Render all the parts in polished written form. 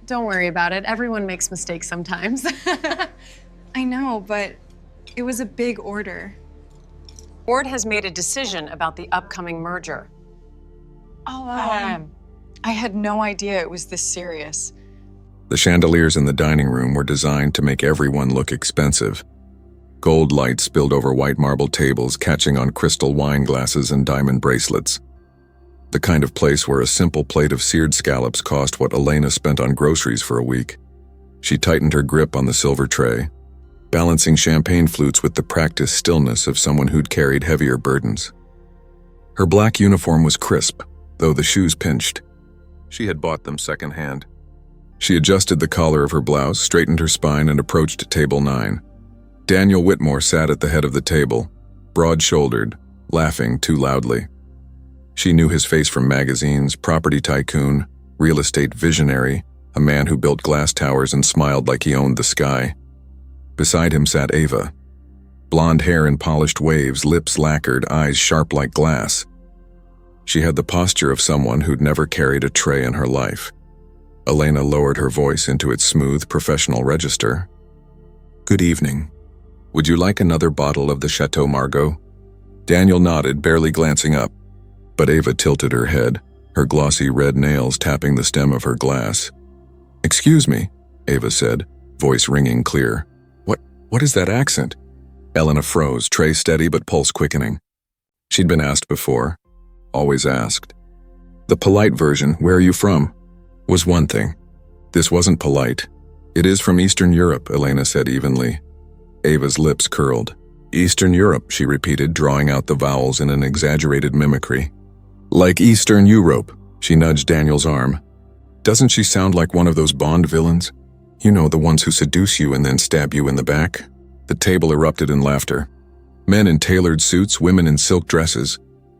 Don't worry about it. Everyone makes mistakes sometimes. I know, but it was a big order. Board has made a decision about the upcoming merger. Oh, I had no idea it was this serious. The chandeliers in the dining room were designed to make everyone look expensive. Gold light spilled over white marble tables, catching on crystal wine glasses and diamond bracelets. The kind of place where a simple plate of seared scallops cost what Elena spent on groceries for a week. She tightened her grip on the silver tray, balancing champagne flutes with the practiced stillness of someone who'd carried heavier burdens. Her black uniform was crisp, though the shoes pinched. She had bought them secondhand. She adjusted the collar of her blouse, straightened her spine, and approached table 9. Daniel Whitmore sat at the head of the table, broad-shouldered, laughing too loudly. She knew his face from magazines: property tycoon, real estate visionary, a man who built glass towers and smiled like he owned the sky. Beside him sat Ava. Blonde hair in polished waves, lips lacquered, eyes sharp like glass. She had the posture of someone who'd never carried a tray in her life. Elena lowered her voice into its smooth, professional register. "Good evening. Would you like another bottle of the Chateau Margaux?" Daniel nodded, barely glancing up, but Ava tilted her head, her glossy red nails tapping the stem of her glass. "Excuse me," Ava said, voice ringing clear. What is that accent?" Elena froze, tray steady but pulse quickening. She'd been asked before, always asked. The polite version, "Where are you from?" was one thing. This wasn't polite. "It is from Eastern Europe," Elena said evenly. Ava's lips curled. "Eastern Europe," she repeated, drawing out the vowels in an exaggerated mimicry. "Like Eastern Europe," she nudged Daniel's arm. "Doesn't she sound like one of those Bond villains? You know, the ones who seduce you and then stab you in the back?" The table erupted in laughter. Men in tailored suits, women in silk dresses,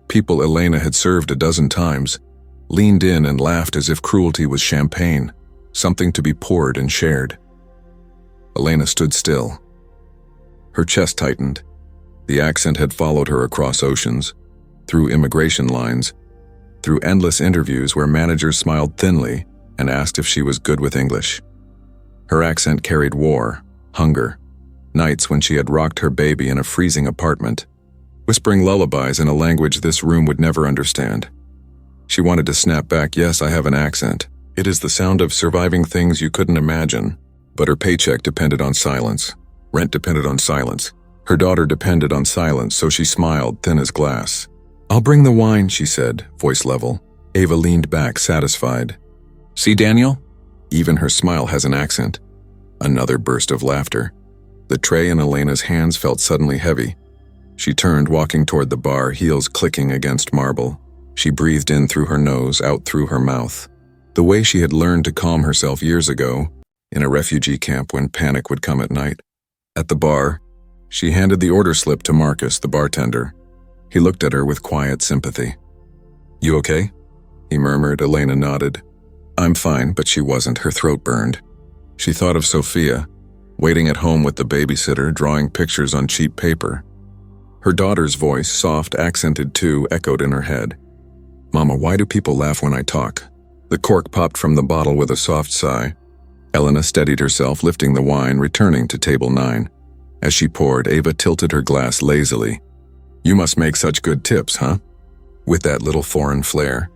people Elena had served a dozen times, leaned in and laughed as if cruelty was champagne, something to be poured and shared. Elena stood still. Her chest tightened. The accent had followed her across oceans, through immigration lines, through endless interviews where managers smiled thinly and asked if she was good with English. Her accent carried war, hunger, nights when she had rocked her baby in a freezing apartment, whispering lullabies in a language this room would never understand. She wanted to snap back, "Yes, I have an accent. It is the sound of surviving things you couldn't imagine." But her paycheck depended on silence. Rent depended on silence. Her daughter depended on silence, so she smiled, thin as glass. "I'll bring the wine," she said, voice level. Ava leaned back, satisfied. "See, Daniel? Even her smile has an accent." Another burst of laughter. The tray in Elena's hands felt suddenly heavy. She turned, walking toward the bar, heels clicking against marble. She breathed in through her nose, out through her mouth. The way she had learned to calm herself years ago, in a refugee camp when panic would come at night. At the bar, she handed the order slip to Marcus, the bartender. He looked at her with quiet sympathy. "You okay?" he murmured. Elena nodded. "I'm fine," but she wasn't. Her throat burned. She thought of Sophia, waiting at home with the babysitter, drawing pictures on cheap paper. Her daughter's voice, soft, accented too, echoed in her head. "Mama, why do people laugh when I talk?" The cork popped from the bottle with a soft sigh. Elena steadied herself, lifting the wine, returning to table 9. As she poured, Ava tilted her glass lazily. "You must make such good tips, huh? With that little foreign flair.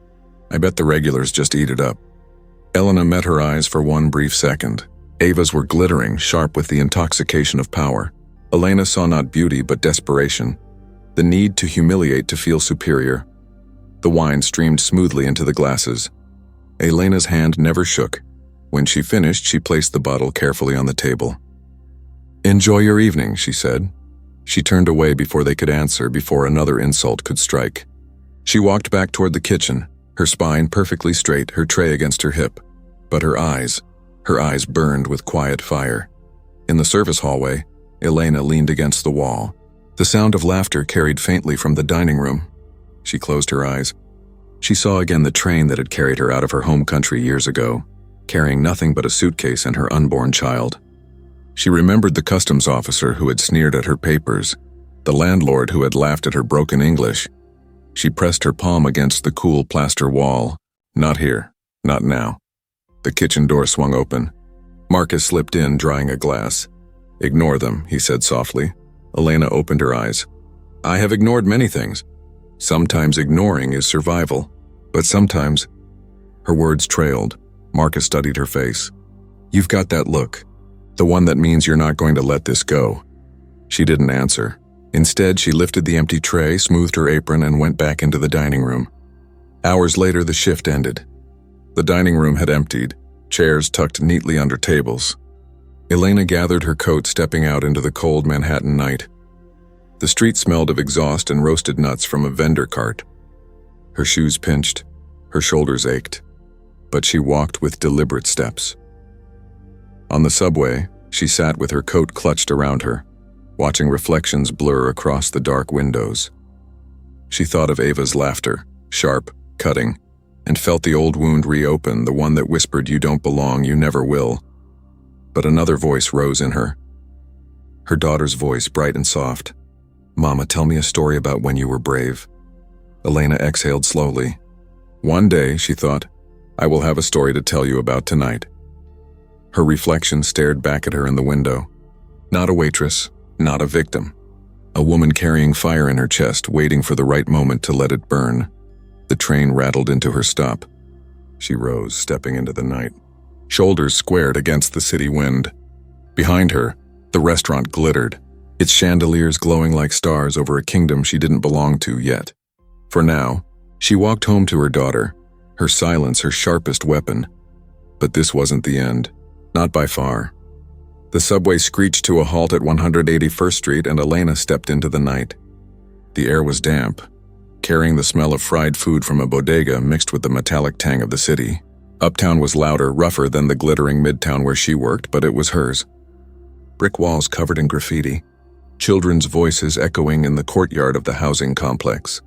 I bet the regulars just eat it up." Elena met her eyes for one brief second. Ava's were glittering, sharp with the intoxication of power. Elena saw not beauty but desperation. The need to humiliate to feel superior. The wine streamed smoothly into the glasses. Elena's hand never shook. When she finished, she placed the bottle carefully on the table. "Enjoy your evening," she said. She turned away before they could answer, before another insult could strike. She walked back toward the kitchen, her spine perfectly straight, her tray against her hip. But her eyes burned with quiet fire. In the service hallway, Elena leaned against the wall. The sound of laughter carried faintly from the dining room. She closed her eyes. She saw again the train that had carried her out of her home country years ago, carrying nothing but a suitcase and her unborn child. She remembered the customs officer who had sneered at her papers, the landlord who had laughed at her broken English. She pressed her palm against the cool plaster wall. Not here, not now. The kitchen door swung open. Marcus slipped in, drying a glass. "Ignore them," he said softly. Elena opened her eyes. "I have ignored many things. Sometimes ignoring is survival, but sometimes—" Her words trailed. Marcus studied her face. "You've got that look. The one that means you're not going to let this go." She didn't answer. Instead, she lifted the empty tray, smoothed her apron, and went back into the dining room. Hours later, the shift ended. The dining room had emptied, chairs tucked neatly under tables. Elena gathered her coat, stepping out into the cold Manhattan night. The street smelled of exhaust and roasted nuts from a vendor cart. Her shoes pinched, her shoulders ached, but she walked with deliberate steps. On the subway, she sat with her coat clutched around her, watching reflections blur across the dark windows. She thought of Ava's laughter, sharp, cutting, and felt the old wound reopen, the one that whispered, "You don't belong, you never will." But another voice rose in her. Her daughter's voice, bright and soft. "Mama, tell me a story about when you were brave." Elena exhaled slowly. One day, she thought, I will have a story to tell you about tonight. Her reflection stared back at her in the window. Not a waitress, not a victim. A woman carrying fire in her chest, waiting for the right moment to let it burn. The train rattled into her stop. She rose, stepping into the night. Shoulders squared against the city wind. Behind her, the restaurant glittered, its chandeliers glowing like stars over a kingdom she didn't belong to yet. For now, she walked home to her daughter, her silence her sharpest weapon. But this wasn't the end, not by far. The subway screeched to a halt at 181st Street and Elena stepped into the night. The air was damp, carrying the smell of fried food from a bodega mixed with the metallic tang of the city. Uptown was louder, rougher than the glittering midtown where she worked, but it was hers. Brick walls covered in graffiti, children's voices echoing in the courtyard of the housing complex.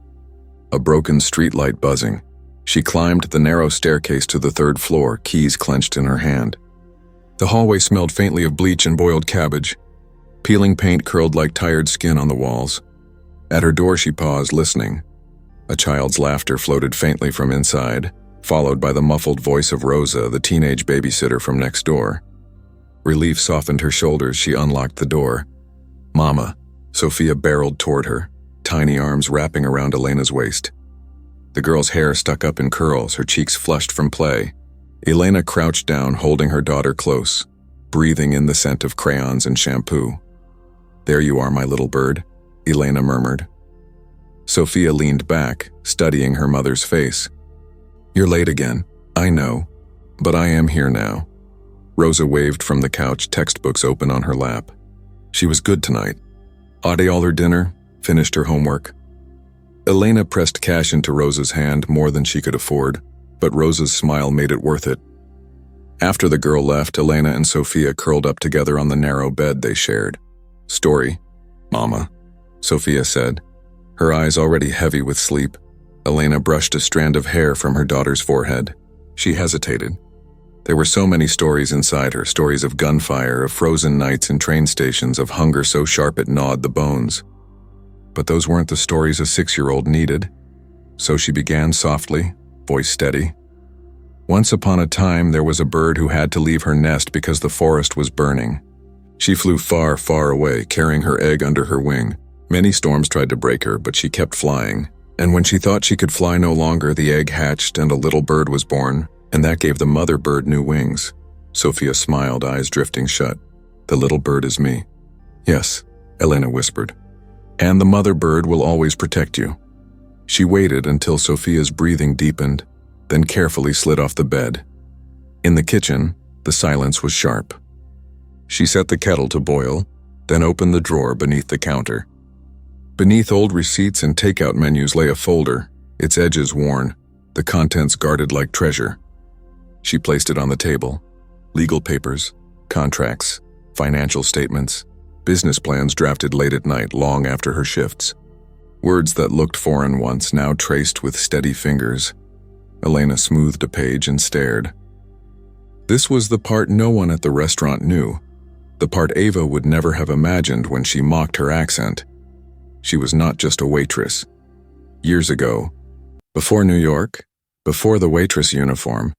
A broken streetlight buzzing. She climbed the narrow staircase to the third floor, keys clenched in her hand. The hallway smelled faintly of bleach and boiled cabbage. Peeling paint curled like tired skin on the walls. At her door she paused, listening. A child's laughter floated faintly from inside, followed by the muffled voice of Rosa, the teenage babysitter from next door. Relief softened her shoulders. She unlocked the door. "Mama," Sophia barreled toward her, tiny arms wrapping around Elena's waist. The girl's hair stuck up in curls, her cheeks flushed from play. Elena crouched down, holding her daughter close, breathing in the scent of crayons and shampoo. "There you are, my little bird," Elena murmured. Sophia leaned back, studying her mother's face. "You're late again, I know, but I am here now." Rosa waved from the couch, textbooks open on her lap. She was good tonight. Ate all her dinner, finished her homework. Elena pressed cash into Rosa's hand, more than she could afford, but Rosa's smile made it worth it. After the girl left, Elena and Sophia curled up together on the narrow bed they shared. "Story, Mama," Sophia said, her eyes already heavy with sleep. Elena brushed a strand of hair from her daughter's forehead. She hesitated. There were so many stories inside her, stories of gunfire, of frozen nights in train stations, of hunger so sharp it gnawed the bones. But those weren't the stories a 6-year-old needed. So she began softly, voice steady. Once upon a time, there was a bird who had to leave her nest because the forest was burning. She flew far, far away, carrying her egg under her wing. Many storms tried to break her, but she kept flying. And when she thought she could fly no longer, the egg hatched and a little bird was born, and that gave the mother bird new wings. Sophia smiled, eyes drifting shut. "The little bird is me." "Yes," Elena whispered. "And the mother bird will always protect you." She waited until Sophia's breathing deepened, then carefully slid off the bed. In the kitchen, the silence was sharp. She set the kettle to boil, then opened the drawer beneath the counter. Beneath old receipts and takeout menus lay a folder, its edges worn, the contents guarded like treasure. She placed it on the table. Legal papers, contracts, financial statements, business plans drafted late at night, long after her shifts. Words that looked foreign once, now traced with steady fingers. Elena smoothed a page and stared. This was the part no one at the restaurant knew, the part Ava would never have imagined when she mocked her accent. She was not just a waitress. Years ago, before New York, before the waitress uniform,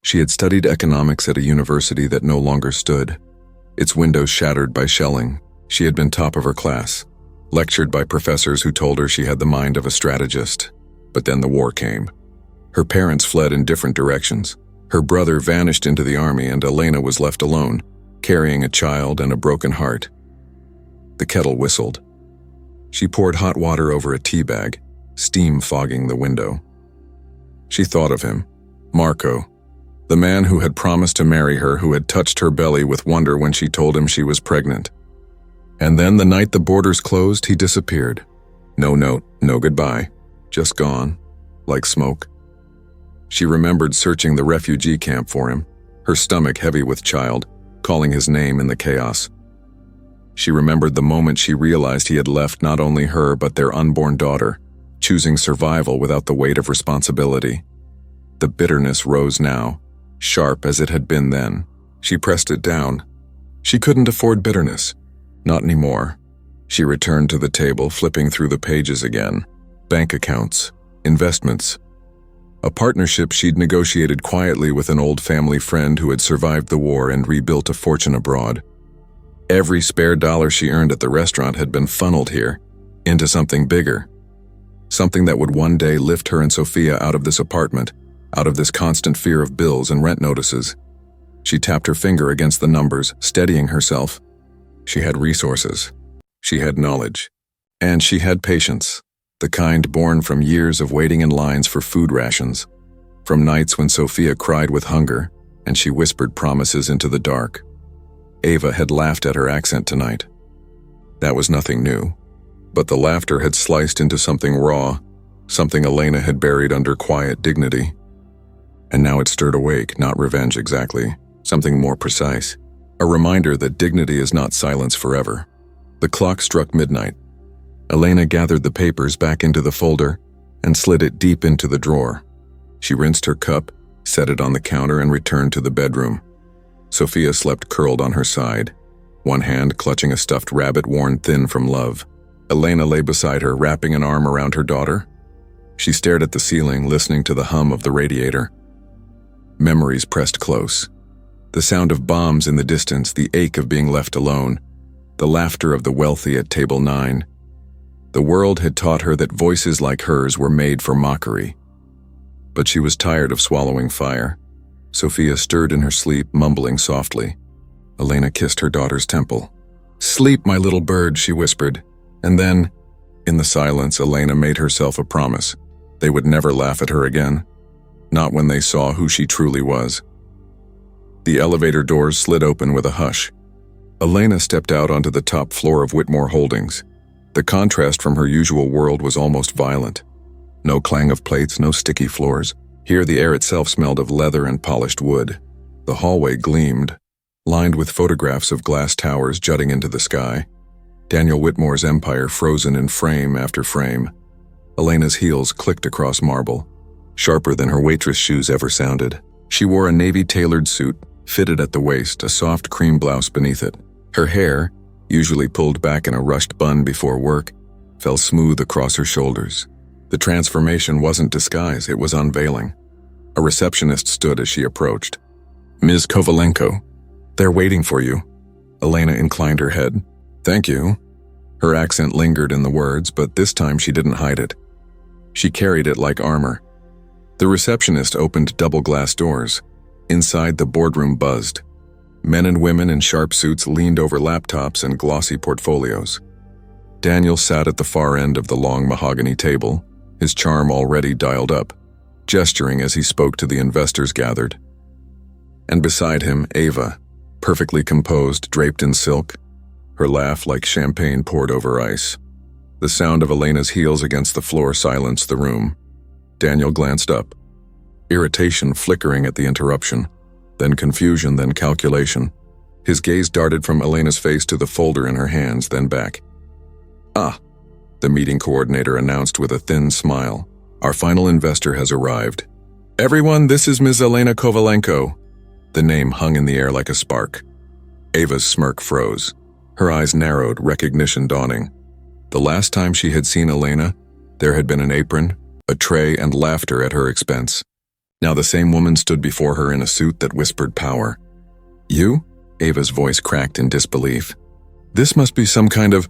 She had studied economics at a university that no longer stood, its windows shattered by shelling. She had been top of her class, lectured by professors who told her she had the mind of a strategist. But then the war came. Her parents fled in different directions. Her brother vanished into the army, and Elena was left alone, carrying a child and a broken heart. The kettle whistled. She poured hot water over a tea bag, steam fogging the window. She thought of him, Marco, the man who had promised to marry her, who had touched her belly with wonder when she told him she was pregnant. And then the night the borders closed, he disappeared. No note, no goodbye, just gone, like smoke. She remembered searching the refugee camp for him, her stomach heavy with child, calling his name in the chaos. She remembered the moment she realized he had left not only her but their unborn daughter, choosing survival without the weight of responsibility. The bitterness rose now, sharp as it had been then. She pressed it down. She couldn't afford bitterness. Not anymore. She returned to the table, flipping through the pages again. Bank accounts, investments. A partnership she'd negotiated quietly with an old family friend who had survived the war and rebuilt a fortune abroad. Every spare dollar she earned at the restaurant had been funneled here, into something bigger. Something that would one day lift her and Sophia out of this apartment, out of this constant fear of bills and rent notices. She tapped her finger against the numbers, steadying herself. She had resources. She had knowledge. And she had patience, the kind born from years of waiting in lines for food rations, from nights when Sophia cried with hunger and she whispered promises into the dark. Ava had laughed at her accent tonight. That was nothing new, but the laughter had sliced into something raw, something Elena had buried under quiet dignity. And now it stirred awake, not revenge exactly, something more precise, a reminder that dignity is not silence forever. The clock struck midnight. Elena gathered the papers back into the folder and slid it deep into the drawer. She rinsed her cup, set it on the counter, and returned to the bedroom. Sophia slept curled on her side, one hand clutching a stuffed rabbit worn thin from love. Elena lay beside her, wrapping an arm around her daughter. She stared at the ceiling, listening to the hum of the radiator. Memories pressed close. The sound of bombs in the distance, the ache of being left alone, the laughter of the wealthy at table 9. The world had taught her that voices like hers were made for mockery. But she was tired of swallowing fire. Sophia stirred in her sleep, mumbling softly. Elena kissed her daughter's temple. "Sleep, my little bird," she whispered. And then, in the silence, Elena made herself a promise. They would never laugh at her again. Not when they saw who she truly was. The elevator doors slid open with a hush. Elena stepped out onto the top floor of Whitmore Holdings. The contrast from her usual world was almost violent. No clang of plates, no sticky floors. Here the air itself smelled of leather and polished wood. The hallway gleamed, lined with photographs of glass towers jutting into the sky. Daniel Whitmore's empire frozen in frame after frame. Elena's heels clicked across marble, sharper than her waitress shoes ever sounded. She wore a navy-tailored suit, fitted at the waist, a soft cream blouse beneath it. Her hair, usually pulled back in a rushed bun before work, fell smooth across her shoulders. The transformation wasn't disguise, it was unveiling. A receptionist stood as she approached. "Ms. Kovalenko, they're waiting for you." Elena inclined her head. "Thank you." Her accent lingered in the words, but this time she didn't hide it. She carried it like armor. The receptionist opened double glass doors. Inside, the boardroom buzzed. Men and women in sharp suits leaned over laptops and glossy portfolios. Daniel sat at the far end of the long mahogany table, his charm already dialed up, gesturing as he spoke to the investors gathered. And beside him, Ava, perfectly composed, draped in silk, her laugh like champagne poured over ice. The sound of Elena's heels against the floor silenced the room. Daniel glanced up, irritation flickering at the interruption, then confusion, then calculation. His gaze darted from Elena's face to the folder in her hands, then back. "Ah," the meeting coordinator announced with a thin smile. "Our final investor has arrived. Everyone, this is Ms. Elena Kovalenko." The name hung in the air like a spark. Ava's smirk froze. Her eyes narrowed, recognition dawning. The last time she had seen Elena, there had been an apron, a tray, and laughter at her expense. Now the same woman stood before her in a suit that whispered power. You? Ava's voice cracked in disbelief. This must be some kind of…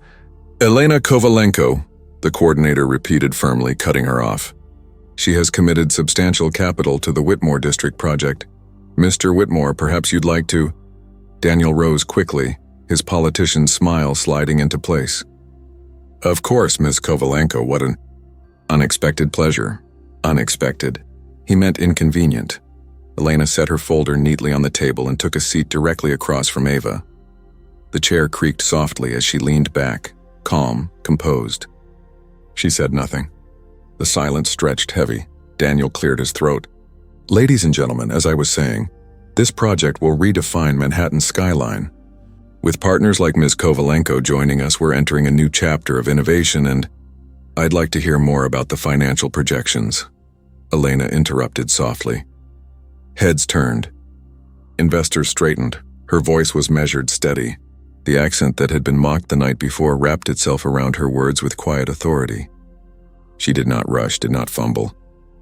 Elena Kovalenko, the coordinator repeated firmly, cutting her off. She has committed substantial capital to the Whitmore District project. Mr. Whitmore, perhaps you'd like to… Daniel rose quickly, his politician's smile sliding into place. Of course, Miss Kovalenko, what an… Unexpected pleasure. Unexpected. He meant inconvenient. Elena set her folder neatly on the table and took a seat directly across from Ava. The chair creaked softly as she leaned back, calm, composed. She said nothing. The silence stretched heavy. Daniel cleared his throat. Ladies and gentlemen, as I was saying, this project will redefine Manhattan's skyline. With partners like Ms. Kovalenko joining us, we're entering a new chapter of innovation, and I'd like to hear more about the financial projections. Elena interrupted softly. Heads turned. Investors straightened. Her voice was measured, steady. The accent that had been mocked the night before wrapped itself around her words with quiet authority. She did not rush, did not fumble.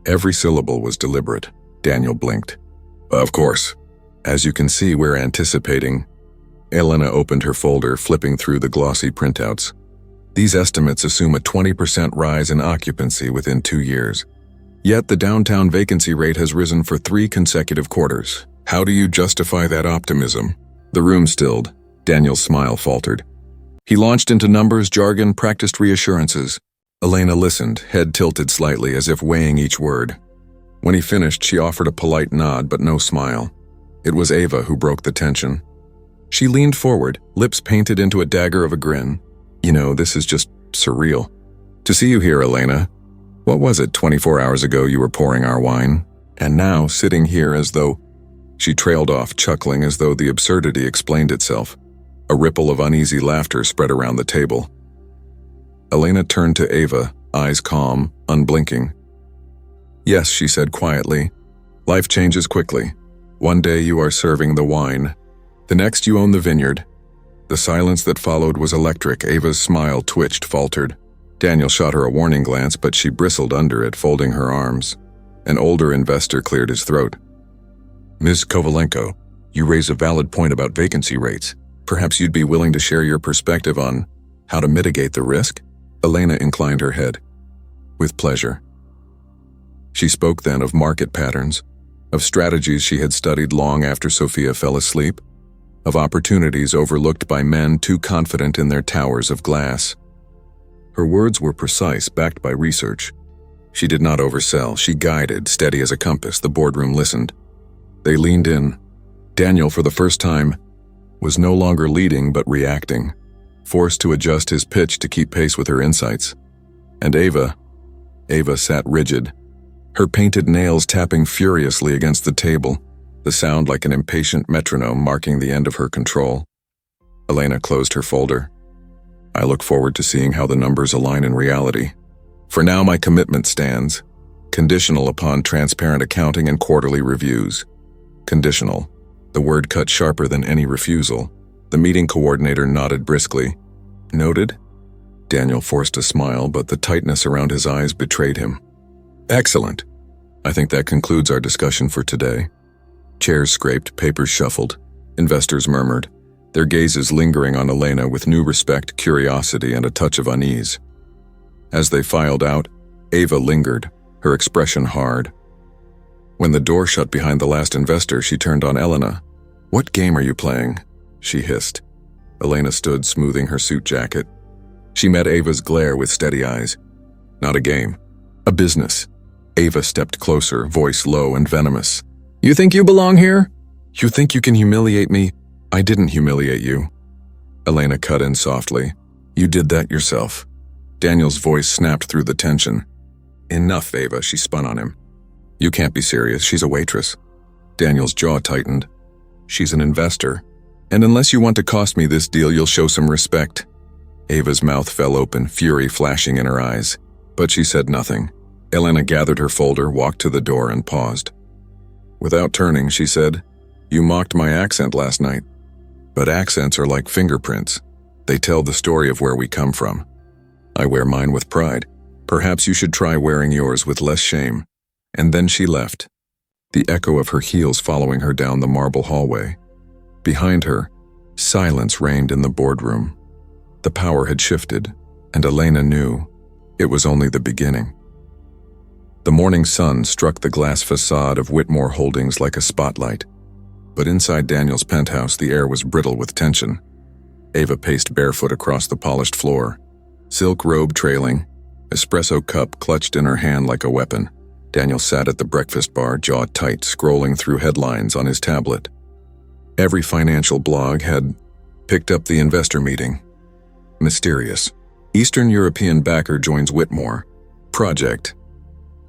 Every syllable was deliberate. Daniel blinked. Of course. As you can see, we're anticipating… Elena opened her folder, flipping through the glossy printouts. These estimates assume a 20% rise in occupancy within 2 years. Yet the downtown vacancy rate has risen for 3 consecutive quarters. How do you justify that optimism? The room stilled. Daniel's smile faltered. He launched into numbers, jargon, practiced reassurances. Elena listened, head tilted slightly as if weighing each word. When he finished, she offered a polite nod but no smile. It was Ava who broke the tension. She leaned forward, lips painted into a dagger of a grin. You know, this is just surreal. To see you here, Elena. What was it, 24 hours ago you were pouring our wine? And now, sitting here as though… She trailed off, chuckling as though the absurdity explained itself. A ripple of uneasy laughter spread around the table. Elena turned to Ava, eyes calm, unblinking. Yes, she said quietly. Life changes quickly. One day you are serving the wine. The next you own the vineyard. The silence that followed was electric. Ava's smile twitched, faltered. Daniel shot her a warning glance, but she bristled under it, folding her arms. An older investor cleared his throat. Ms. Kovalenko, you raise a valid point about vacancy rates. Perhaps you'd be willing to share your perspective on how to mitigate the risk? Elena inclined her head. With pleasure. She spoke then of market patterns, of strategies she had studied long after Sophia fell asleep, of opportunities overlooked by men too confident in their towers of glass. Her words were precise, backed by research. She did not oversell. She guided, steady as a compass. The boardroom listened. They leaned in. Daniel, for the first time, was no longer leading but reacting, forced to adjust his pitch to keep pace with her insights. And Ava sat rigid, her painted nails tapping furiously against the table, the sound like an impatient metronome marking the end of her control. Elena closed her folder. I look forward to seeing how the numbers align in reality. For now, my commitment stands, conditional upon transparent accounting and quarterly reviews. Conditional. The word cut sharper than any refusal. The meeting coordinator nodded briskly. Noted? Daniel forced a smile, but the tightness around his eyes betrayed him. Excellent. I think that concludes our discussion for today. Chairs scraped, papers shuffled. Investors murmured, their gazes lingering on Elena with new respect, curiosity, and a touch of unease. As they filed out, Ava lingered, her expression hard. When the door shut behind the last investor, she turned on Elena. What game are you playing? She hissed. Elena stood, smoothing her suit jacket. She met Ava's glare with steady eyes. Not a game. A business. Ava stepped closer, voice low and venomous. You think you belong here? You think you can humiliate me? I didn't humiliate you. Elena cut in softly. You did that yourself. Daniel's voice snapped through the tension. Enough, Ava, she spun on him. You can't be serious, she's a waitress. Daniel's jaw tightened. She's an investor. And unless you want to cost me this deal, you'll show some respect. Ava's mouth fell open, fury flashing in her eyes. But she said nothing. Elena gathered her folder, walked to the door, and paused. Without turning, she said, You mocked my accent last night. But accents are like fingerprints. They tell the story of where we come from. I wear mine with pride. Perhaps you should try wearing yours with less shame. And then she left. the echo of her heels following her down the marble hallway. Behind her, silence reigned in the boardroom. The power had shifted, and Elena knew it was only the beginning. The morning sun struck the glass facade of Whitmore Holdings like a spotlight, but inside Daniel's penthouse the air was brittle with tension. Ava paced barefoot across the polished floor, silk robe trailing, espresso cup clutched in her hand like a weapon. Daniel sat at the breakfast bar, jaw tight, scrolling through headlines on his tablet. Every financial blog had picked up the investor meeting. Mysterious. Eastern European backer joins Whitmore. Project.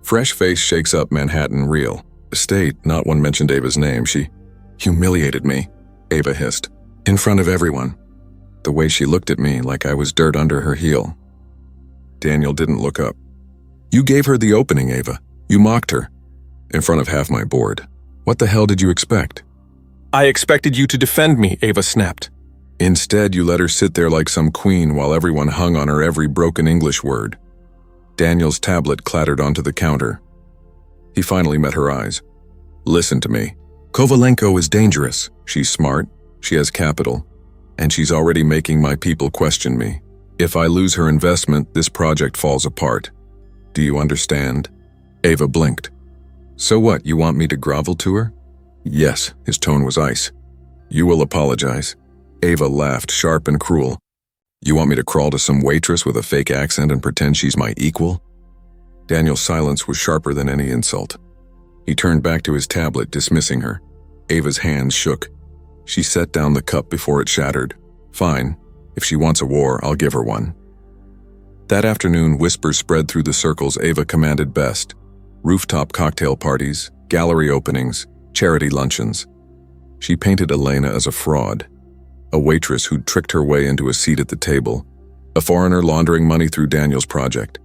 Fresh face shakes up Manhattan real estate. Not one mentioned Ava's name. She humiliated me, Ava hissed, in front of everyone. The way she looked at me like I was dirt under her heel. Daniel didn't look up. You gave her the opening, Ava. You mocked her. In front of half my board. What the hell did you expect? I expected you to defend me, Ava snapped. Instead, you let her sit there like some queen while everyone hung on her every broken English word. Daniel's tablet clattered onto the counter. He finally met her eyes. Listen to me. Kovalenko is dangerous. She's smart, she has capital, and she's already making my people question me. If I lose her investment, this project falls apart. Do you understand? Ava blinked. So what, you want me to grovel to her? Yes, his tone was ice. You will apologize. Ava laughed, sharp and cruel. You want me to crawl to some waitress with a fake accent and pretend she's my equal? Daniel's silence was sharper than any insult. He turned back to his tablet, dismissing her. Ava's hands shook. She set down the cup before it shattered. Fine. If she wants a war, I'll give her one. That afternoon, whispers spread through the circles Ava commanded best. Rooftop cocktail parties, gallery openings, charity luncheons. She painted Elena as a fraud, a waitress who'd tricked her way into a seat at the table, a foreigner laundering money through Daniel's project.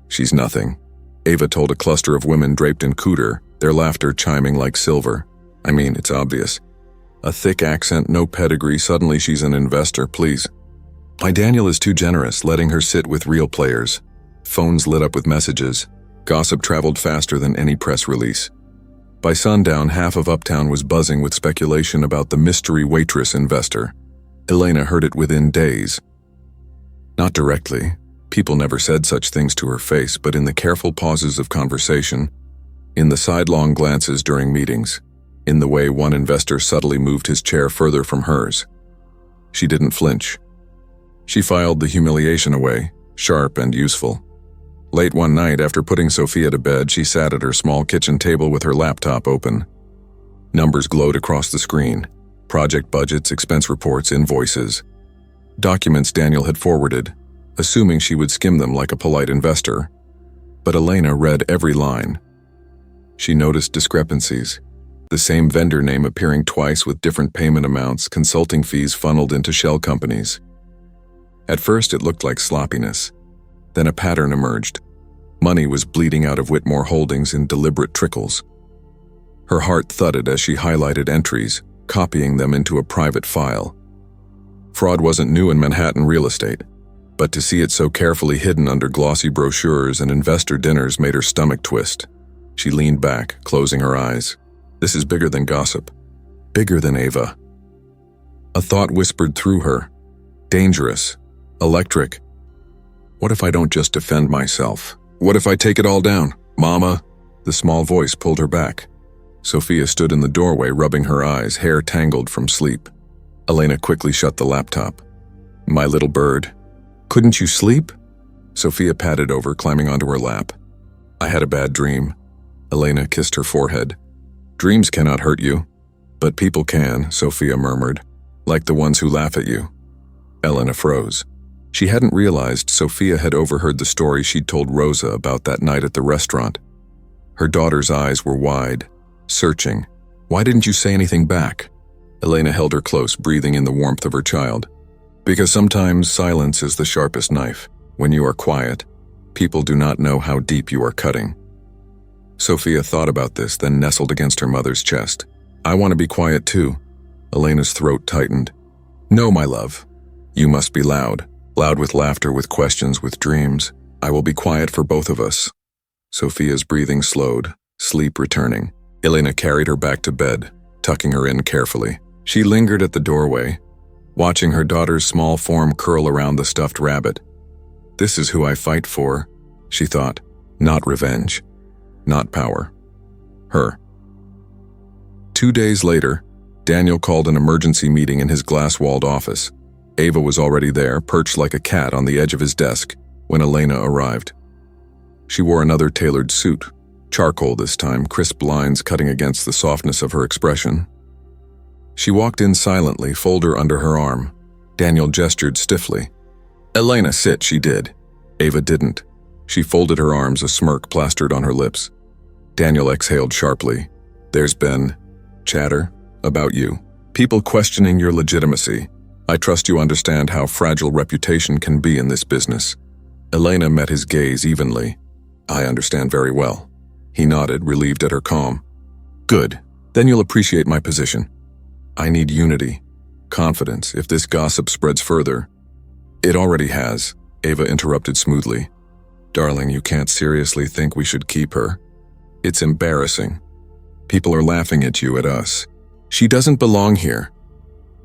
She's nothing, Ava told a cluster of women draped in cooter, their laughter chiming like silver. I mean, it's obvious. A thick accent, no pedigree, suddenly she's an investor, please. My Daniel is too generous, letting her sit with real players. Phones lit up with messages. Gossip traveled faster than any press release. By sundown, half of Uptown was buzzing with speculation about the mystery waitress investor. Elena heard it within days. Not directly. People never said such things to her face, but in the careful pauses of conversation, in the sidelong glances during meetings, in the way one investor subtly moved his chair further from hers. She didn't flinch. She filed the humiliation away, sharp and useful. Late one night, after putting Sophia to bed, she sat at her small kitchen table with her laptop open. Numbers glowed across the screen. Project budgets, expense reports, invoices. Documents Daniel had forwarded, assuming she would skim them like a polite investor. But Elena read every line. She noticed discrepancies. The same vendor name appearing twice with different payment amounts, consulting fees funneled into shell companies. At first it looked like sloppiness. Then a pattern emerged. Money was bleeding out of Whitmore Holdings in deliberate trickles. Her heart thudded as she highlighted entries, copying them into a private file. Fraud wasn't new in Manhattan real estate, but to see it so carefully hidden under glossy brochures and investor dinners made her stomach twist. She leaned back, closing her eyes. This is bigger than gossip. Bigger than Ava. A thought whispered through her. Dangerous. Electric. What if I don't just defend myself? What if I take it all down? Mama? The small voice pulled her back. Sophia stood in the doorway, rubbing her eyes, hair tangled from sleep. Elena quickly shut the laptop. My little bird. Couldn't you sleep? Sophia patted over, climbing onto her lap. I had a bad dream. Elena kissed her forehead. Dreams cannot hurt you. But people can, Sophia murmured, like the ones who laugh at you. Elena froze. She hadn't realized Sophia had overheard the story she'd told Rosa about that night at the restaurant. Her daughter's eyes were wide, searching. Why didn't you say anything back? Elena held her close, breathing in the warmth of her child. Because sometimes silence is the sharpest knife. When you are quiet, people do not know how deep you are cutting. Sophia thought about this, then nestled against her mother's chest. I want to be quiet too. Elena's throat tightened. No, my love. You must be loud. Loud with laughter, with questions, with dreams. I will be quiet for both of us. Sophia's breathing slowed, sleep returning. Elena carried her back to bed, tucking her in carefully. She lingered at the doorway, watching her daughter's small form curl around the stuffed rabbit. This is who I fight for, she thought. Not revenge, not power. Her. 2 days later, Daniel called an emergency meeting in his glass-walled office. Ava was already there, perched like a cat on the edge of his desk, when Elena arrived. She wore another tailored suit, charcoal this time, crisp lines cutting against the softness of her expression. She walked in silently, folder under her arm. Daniel gestured stiffly. "Elena, sit," she did. Ava didn't. She folded her arms, a smirk plastered on her lips. Daniel exhaled sharply. "There's been chatter about you. People questioning your legitimacy. I trust you understand how fragile reputation can be in this business." Elena met his gaze evenly. "I understand very well." He nodded, relieved at her calm. "Good. Then you'll appreciate my position. I need unity, confidence, if this gossip spreads further." "It already has," Ava interrupted smoothly. "Darling, you can't seriously think we should keep her. It's embarrassing. People are laughing at you, at us. She doesn't belong here."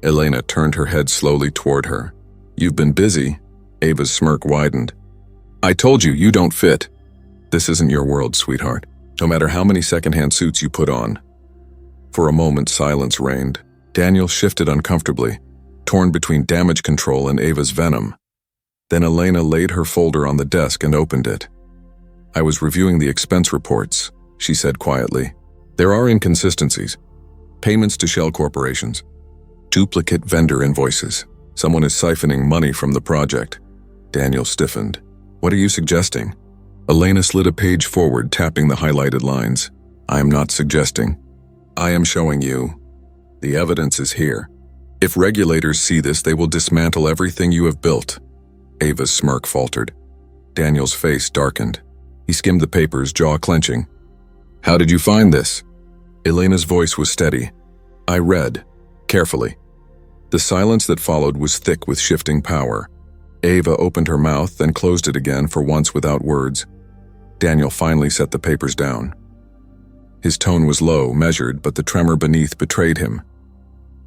Elena turned her head slowly toward her. "You've been busy." Ava's smirk widened. "I told you, you don't fit. This isn't your world, sweetheart, no matter how many secondhand suits you put on." For a moment, silence reigned. Daniel shifted uncomfortably, torn between damage control and Ava's venom. Then Elena laid her folder on the desk and opened it. "I was reviewing the expense reports," she said quietly. "There are inconsistencies. Payments to shell corporations. Duplicate vendor invoices. Someone is siphoning money from the project." Daniel stiffened. "What are you suggesting?" Elena slid a page forward, tapping the highlighted lines. "I am not suggesting. I am showing you. The evidence is here. If regulators see this, they will dismantle everything you have built." Ava's smirk faltered. Daniel's face darkened. He skimmed the papers, jaw clenching. "How did you find this?" Elena's voice was steady. "I read, carefully." The silence that followed was thick with shifting power. Ava opened her mouth, then closed it again, for once without words. Daniel finally set the papers down. His tone was low, measured, but the tremor beneath betrayed him.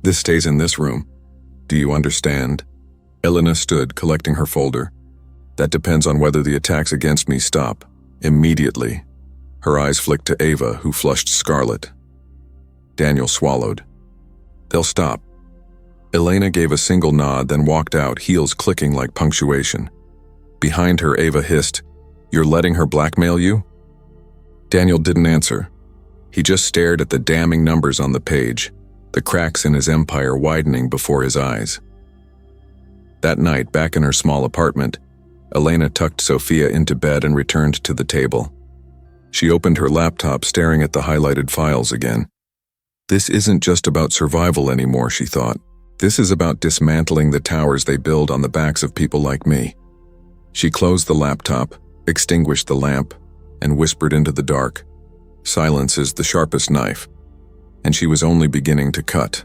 "This stays in this room. Do you understand?" Elena stood, collecting her folder. "That depends on whether the attacks against me stop. Immediately." Her eyes flicked to Ava, who flushed scarlet. Daniel swallowed. "They'll stop." Elena gave a single nod, then walked out, heels clicking like punctuation. Behind her, Ava hissed, "You're letting her blackmail you?" Daniel didn't answer. He just stared at the damning numbers on the page, the cracks in his empire widening before his eyes. That night, back in her small apartment, Elena tucked Sophia into bed and returned to the table. She opened her laptop, staring at the highlighted files again. This isn't just about survival anymore, she thought. This is about dismantling the towers they build on the backs of people like me. She closed the laptop, extinguished the lamp, and whispered into the dark. Silence is the sharpest knife, and she was only beginning to cut.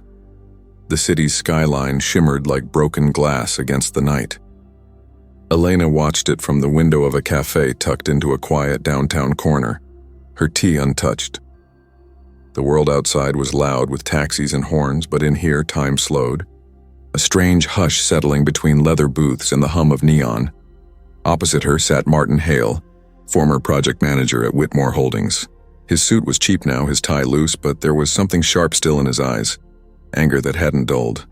The city's skyline shimmered like broken glass against the night. Elena watched it from the window of a cafe tucked into a quiet downtown corner, her tea untouched. The world outside was loud with taxis and horns, but in here time slowed. A strange hush settling between leather booths and the hum of neon. Opposite her sat Martin Hale, former project manager at Whitmore Holdings. His suit was cheap now, his tie loose, but there was something sharp still in his eyes, anger that hadn't dulled.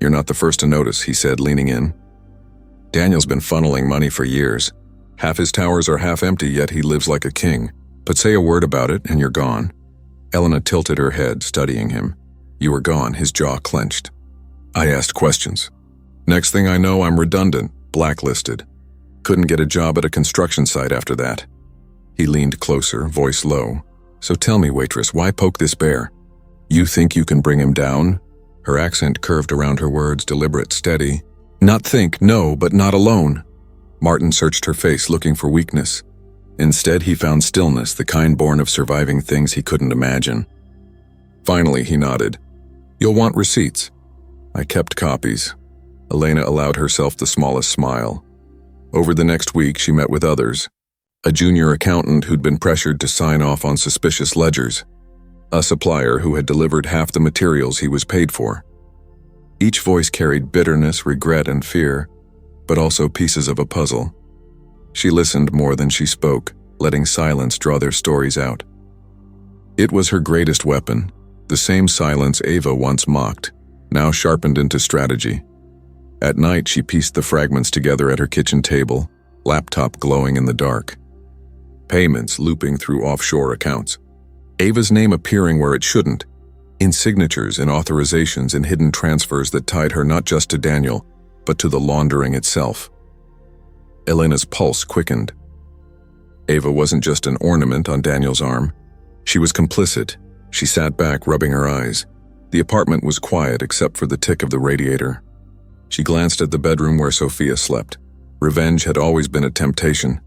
"You're not the first to notice," he said, leaning in. "Daniel's been funneling money for years. Half his towers are half empty, yet he lives like a king. But say a word about it, and you're gone." Elena tilted her head, studying him. "You were gone," his jaw clenched. "I asked questions. Next thing I know, I'm redundant, blacklisted. Couldn't get a job at a construction site after that." He leaned closer, voice low. "So tell me, Waitress, why poke this bear? You think you can bring him down?" Her accent curved around her words, deliberate, steady. "Not think, no, but not alone." Martin searched her face, looking for weakness. Instead, he found stillness, the kind born of surviving things he couldn't imagine. Finally, he nodded. "You'll want receipts." "I kept copies." Elena allowed herself the smallest smile. Over the next week, she met with others. A junior accountant who'd been pressured to sign off on suspicious ledgers, a supplier who had delivered half the materials he was paid for. Each voice carried bitterness, regret, and fear, but also pieces of a puzzle. She listened more than she spoke, letting silence draw their stories out. It was her greatest weapon, the same silence Ava once mocked, now sharpened into strategy. At night, she pieced the fragments together at her kitchen table, laptop glowing in the dark. Payments looping through offshore accounts. Ava's name appearing where it shouldn't, in signatures, in authorizations, in hidden transfers that tied her not just to Daniel, but to the laundering itself. Elena's pulse quickened. Ava wasn't just an ornament on Daniel's arm. She was complicit. She sat back, rubbing her eyes. The apartment was quiet except for the tick of the radiator. She glanced at the bedroom where Sophia slept. Revenge had always been a temptation.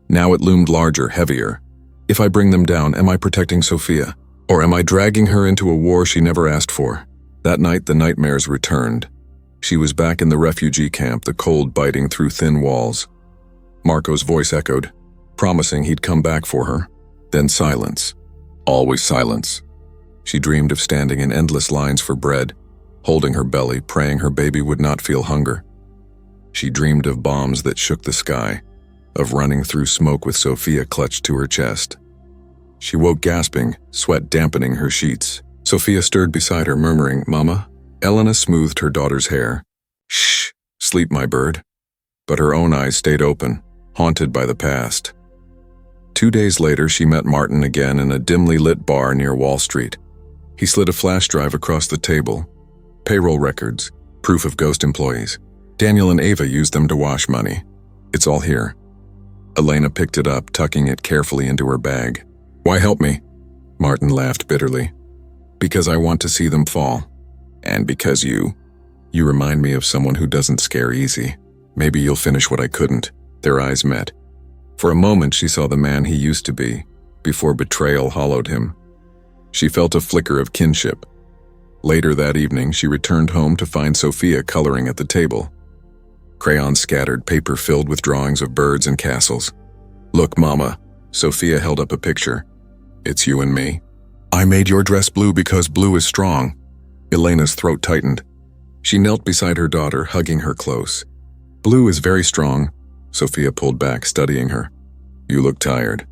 Now it loomed larger, heavier. If I bring them down, am I protecting Sophia? Or am I dragging her into a war she never asked for? That night, the nightmares returned. She was back in the refugee camp, the cold biting through thin walls. Marco's voice echoed, promising he'd come back for her. Then silence. Always silence. She dreamed of standing in endless lines for bread, holding her belly, praying her baby would not feel hunger. She dreamed of bombs that shook the sky, of running through smoke with Sophia clutched to her chest. She woke gasping, sweat dampening her sheets. Sophia stirred beside her, murmuring, "Mama?" Elena smoothed her daughter's hair. "Shh, sleep, my bird." But her own eyes stayed open, haunted by the past. 2 days later, she met Martin again in a dimly lit bar near Wall Street. He slid a flash drive across the table. Payroll records, proof of ghost employees. Daniel and Ava used them to wash money. It's all here. Elena picked it up, tucking it carefully into her bag. "Why help me?" Martin laughed bitterly. "Because I want to see them fall. And because you remind me of someone who doesn't scare easy. Maybe you'll finish what I couldn't." Their eyes met. For a moment, she saw the man he used to be, before betrayal hollowed him. She felt a flicker of kinship. Later that evening, she returned home to find Sophia coloring at the table. Crayons scattered, paper filled with drawings of birds and castles. "Look, Mama." Sophia held up a picture. "It's you and me. I made your dress blue because blue is strong." Elena's throat tightened. She knelt beside her daughter, hugging her close. "Blue is very strong." Sophia pulled back, studying her. "You look tired.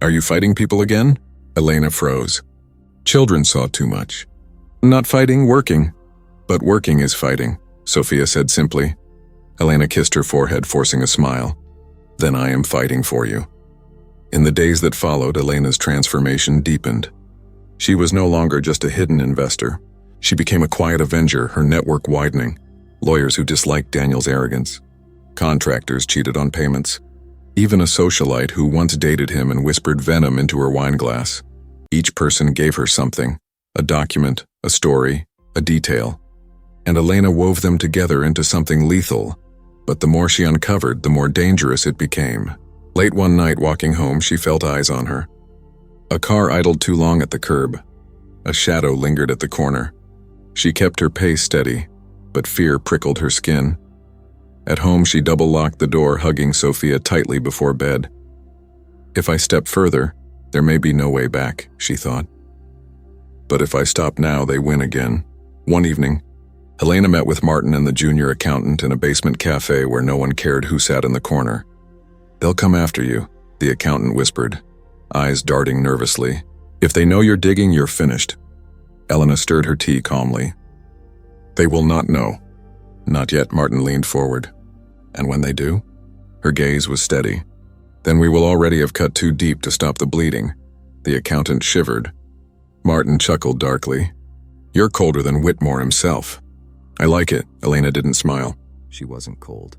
Are you fighting people again?" Elena froze. "Children saw too much." "Not fighting, working." "But working is fighting," Sophia said simply. Elena kissed her forehead, forcing a smile. "Then I am fighting for you." In the days that followed, Elena's transformation deepened. She was no longer just a hidden investor. She became a quiet avenger, her network widening. Lawyers who disliked Daniel's arrogance. Contractors cheated on payments. Even a socialite who once dated him and whispered venom into her wine glass. Each person gave her something. A document, a story, a detail. And Elena wove them together into something lethal. But the more she uncovered, the more dangerous it became. Late one night, walking home, she felt eyes on her. A car idled too long at the curb. A shadow lingered at the corner. She kept her pace steady, but fear prickled her skin. At home, she double-locked the door, hugging Sophia tightly before bed. If I step further, there may be no way back, she thought. But if I stop now, they win again. One evening, Elena met with Martin and the junior accountant in a basement cafe where no one cared who sat in the corner. "They'll come after you," the accountant whispered, eyes darting nervously. "If they know you're digging, you're finished." Elena stirred her tea calmly. "They will not know." "Not yet," Martin leaned forward. "And when they do?" Her gaze was steady. "Then we will already have cut too deep to stop the bleeding." The accountant shivered. Martin chuckled darkly. "You're colder than Whitmore himself." "I like it." Elena didn't smile. She wasn't cold.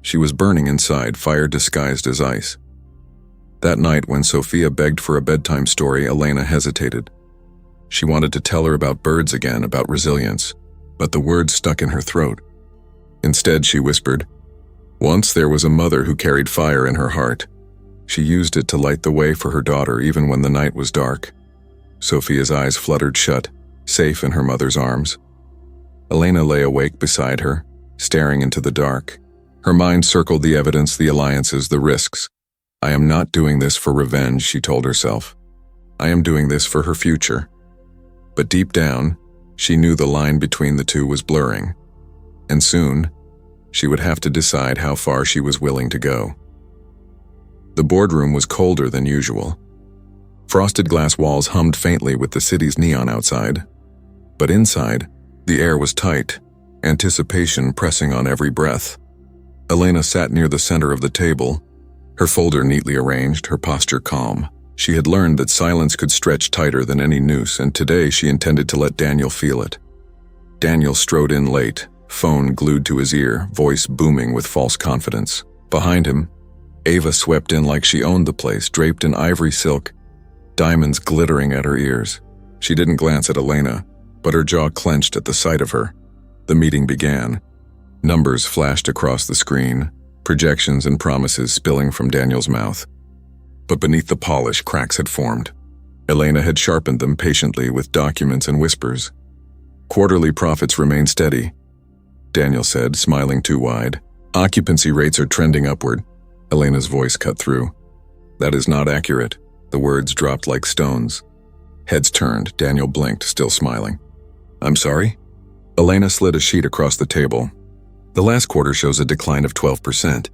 She was burning inside, fire disguised as ice. That night, when Sophia begged for a bedtime story, Elena hesitated. She wanted to tell her about birds again, about resilience, but the words stuck in her throat. Instead, she whispered, "Once there was a mother who carried fire in her heart. She used it to light the way for her daughter even when the night was dark." Sophia's eyes fluttered shut, safe in her mother's arms. Elena lay awake beside her, staring into the dark. Her mind circled the evidence, the alliances, the risks. "I am not doing this for revenge," she told herself. "I am doing this for her future." But deep down, she knew the line between the two was blurring. And soon, she would have to decide how far she was willing to go. The boardroom was colder than usual. Frosted glass walls hummed faintly with the city's neon outside. But inside, the air was tight, anticipation pressing on every breath. Elena sat near the center of the table, her folder neatly arranged, her posture calm. She had learned that silence could stretch tighter than any noose, and today she intended to let Daniel feel it. Daniel strode in late, phone glued to his ear, voice booming with false confidence. Behind him, Ava swept in like she owned the place, draped in ivory silk, diamonds glittering at her ears. She didn't glance at Elena, but her jaw clenched at the sight of her. The meeting began. Numbers flashed across the screen, projections and promises spilling from Daniel's mouth. But beneath the polish, cracks had formed. Elena had sharpened them patiently with documents and whispers. Quarterly profits remained steady, Daniel said, smiling too wide. Occupancy rates are trending upward. Elena's voice cut through. That is not accurate. The words dropped like stones. Heads turned. Daniel blinked, still smiling. I'm sorry? Elena slid a sheet across the table. The last quarter shows a decline of 12%.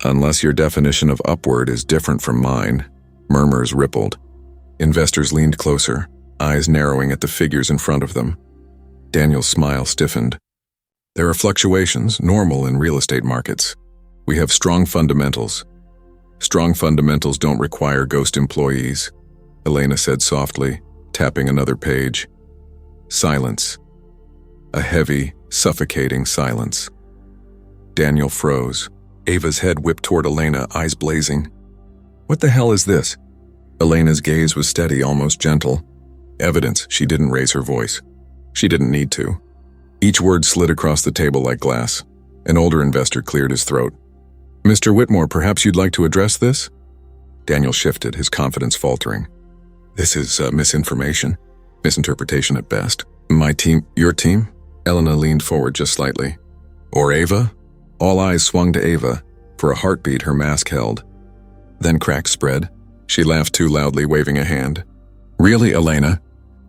Unless your definition of upward is different from mine. Murmurs rippled. Investors leaned closer, eyes narrowing at the figures in front of them. Daniel's smile stiffened. There are fluctuations, normal in real estate markets. We have strong fundamentals. Strong fundamentals don't require ghost employees, Elena said softly, tapping another page. Silence. A heavy, suffocating silence. Daniel froze. Ava's head whipped toward Elena, eyes blazing. What the hell is this? Elena's gaze was steady, almost gentle. Evidence she didn't raise her voice. She didn't need to. Each word slid across the table like glass. An older investor cleared his throat. Mr. Whitmore, perhaps you'd like to address this? Daniel shifted, his confidence faltering. This is misinformation. Misinterpretation at best. My team, your team? Elena leaned forward just slightly. Or Ava? All eyes swung to Ava. For a heartbeat, her mask held. Then cracks spread. She laughed too loudly, waving a hand. Really, Elena?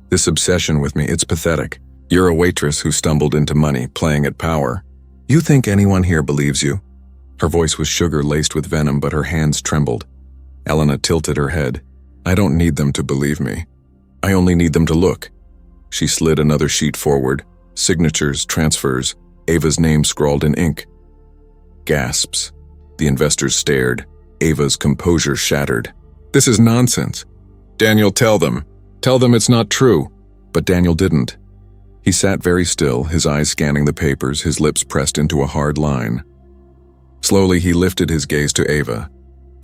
This obsession with me, it's pathetic. You're a waitress who stumbled into money, playing at power. You think anyone here believes you? Her voice was sugar laced with venom, but her hands trembled. Elena tilted her head. I don't need them to believe me. I only need them to look. She slid another sheet forward. Signatures, transfers, Ava's name scrawled in ink. Gasps. The investors stared. Ava's composure shattered. This is nonsense. Daniel, tell them. Tell them it's not true. But Daniel didn't. He sat very still, his eyes scanning the papers, his lips pressed into a hard line. Slowly, he lifted his gaze to Ava.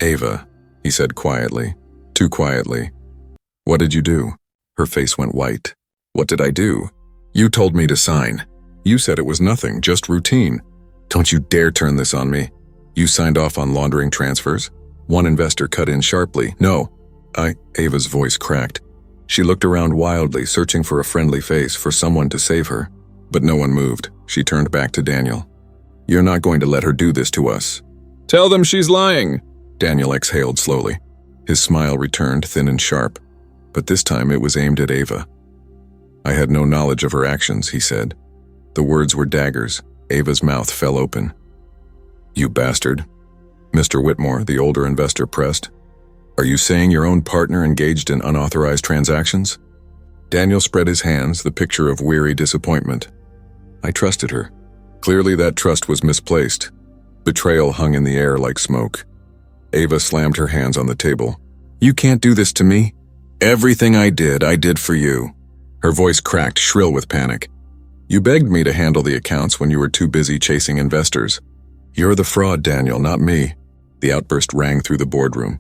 Ava, he said quietly, too quietly. What did you do? Her face went white. What did I do? You told me to sign. You said it was nothing, just routine. Don't you dare turn this on me. You signed off on laundering transfers? One investor cut in sharply. No. Ava's voice cracked. She looked around wildly, searching for a friendly face, for someone to save her. But no one moved. She turned back to Daniel. You're not going to let her do this to us. Tell them she's lying. Daniel exhaled slowly. His smile returned, thin and sharp. But this time it was aimed at Ava. I had no knowledge of her actions, he said. The words were daggers. Ava's mouth fell open. You bastard. Mr. Whitmore, the older investor pressed. Are you saying your own partner engaged in unauthorized transactions? Daniel spread his hands, the picture of weary disappointment. I trusted her. Clearly that trust was misplaced. Betrayal hung in the air like smoke. Ava slammed her hands on the table. You can't do this to me. Everything I did for you. Her voice cracked, shrill with panic. You begged me to handle the accounts when you were too busy chasing investors. You're the fraud, Daniel, not me. The outburst rang through the boardroom.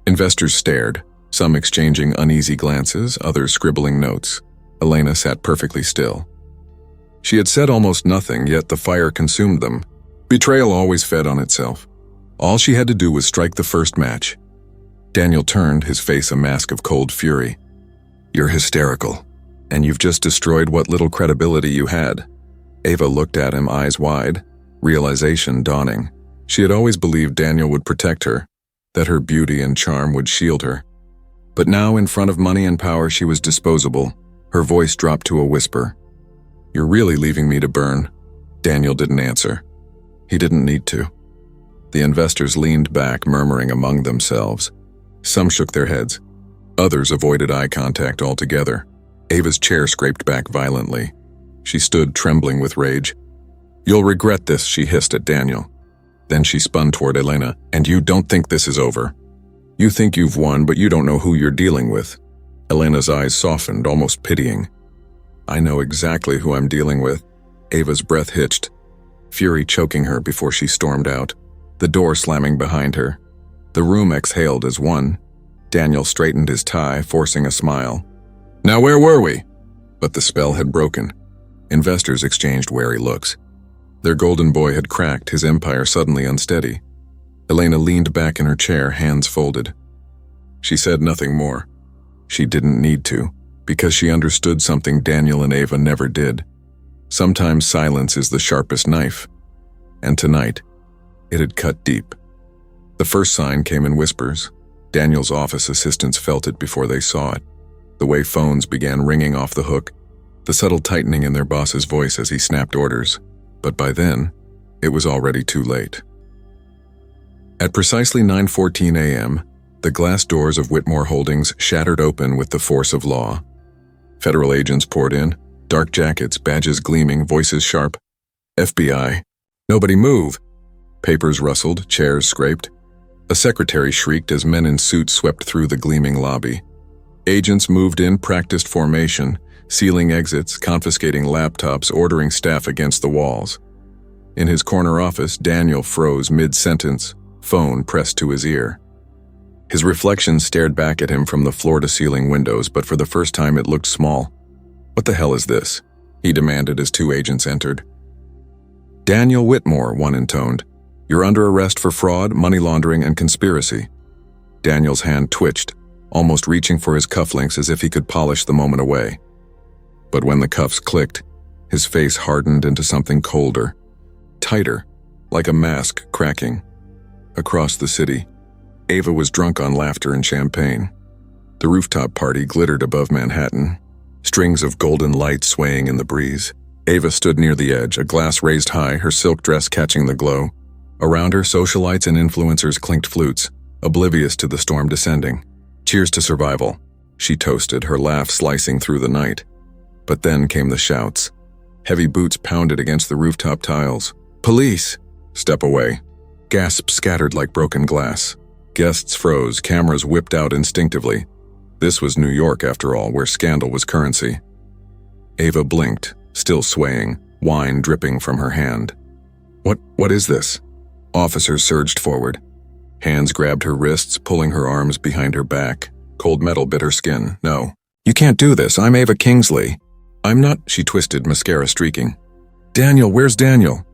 Investors stared, some exchanging uneasy glances, others scribbling notes. Elena sat perfectly still. She had said almost nothing, yet the fire consumed them. Betrayal always fed on itself. All she had to do was strike the first match. Daniel turned, his face a mask of cold fury. You're hysterical, and you've just destroyed what little credibility you had. Ava looked at him, eyes wide, realization dawning. She had always believed Daniel would protect her, that her beauty and charm would shield her. But now, in front of money and power, she was disposable. Her voice dropped to a whisper. "You're really leaving me to burn?" Daniel didn't answer. He didn't need to. The investors leaned back, murmuring among themselves. Some shook their heads. Others avoided eye contact altogether. Ava's chair scraped back violently. She stood trembling with rage. "You'll regret this," she hissed at Daniel. Then she spun toward Elena. "And you don't think this is over? You think you've won, but you don't know who you're dealing with." Elena's eyes softened, almost pitying. "I know exactly who I'm dealing with." Ava's breath hitched, fury choking her before she stormed out, the door slamming behind her. The room exhaled as one. Daniel straightened his tie, forcing a smile. "Now where were we?" But the spell had broken. Investors exchanged wary looks. Their golden boy had cracked, his empire suddenly unsteady. Elena leaned back in her chair, hands folded. She said nothing more. She didn't need to, because she understood something Daniel and Ava never did. Sometimes silence is the sharpest knife. And tonight, it had cut deep. The first sign came in whispers. Daniel's office assistants felt it before they saw it. The way phones began ringing off the hook, the subtle tightening in their boss's voice as he snapped orders. But by then, it was already too late. At precisely 9:14 a.m., the glass doors of Whitmore Holdings shattered open with the force of law. Federal agents poured in, dark jackets, badges gleaming, voices sharp. "FBI. Nobody move!" Papers rustled, chairs scraped. A secretary shrieked as men in suits swept through the gleaming lobby. Agents moved in practiced formation, sealing exits, confiscating laptops, ordering staff against the walls. In his corner office, Daniel froze mid-sentence, phone pressed to his ear. His reflection stared back at him from the floor-to-ceiling windows, but for the first time it looked small. "What the hell is this?" he demanded as two agents entered. "Daniel Whitmore," one intoned. "You're under arrest for fraud, money laundering, and conspiracy." Daniel's hand twitched, almost reaching for his cufflinks as if he could polish the moment away. But when the cuffs clicked, his face hardened into something colder, tighter, like a mask cracking. Across the city, Ava was drunk on laughter and champagne. The rooftop party glittered above Manhattan, strings of golden light swaying in the breeze. Ava stood near the edge, a glass raised high, her silk dress catching the glow. Around her, socialites and influencers clinked flutes, oblivious to the storm descending. "Cheers to survival," she toasted, her laugh slicing through the night. But then came the shouts. Heavy boots pounded against the rooftop tiles. "Police!" "Step away." Gasps scattered like broken glass. Guests froze, cameras whipped out instinctively. This was New York, after all, where scandal was currency. Ava blinked, still swaying, wine dripping from her hand. What is this?" Officers surged forward. Hands grabbed her wrists, pulling her arms behind her back. Cold metal bit her skin. "No. You can't do this. I'm Ava Kingsley." "I'm not," she twisted, mascara streaking. "Daniel, where's Daniel?"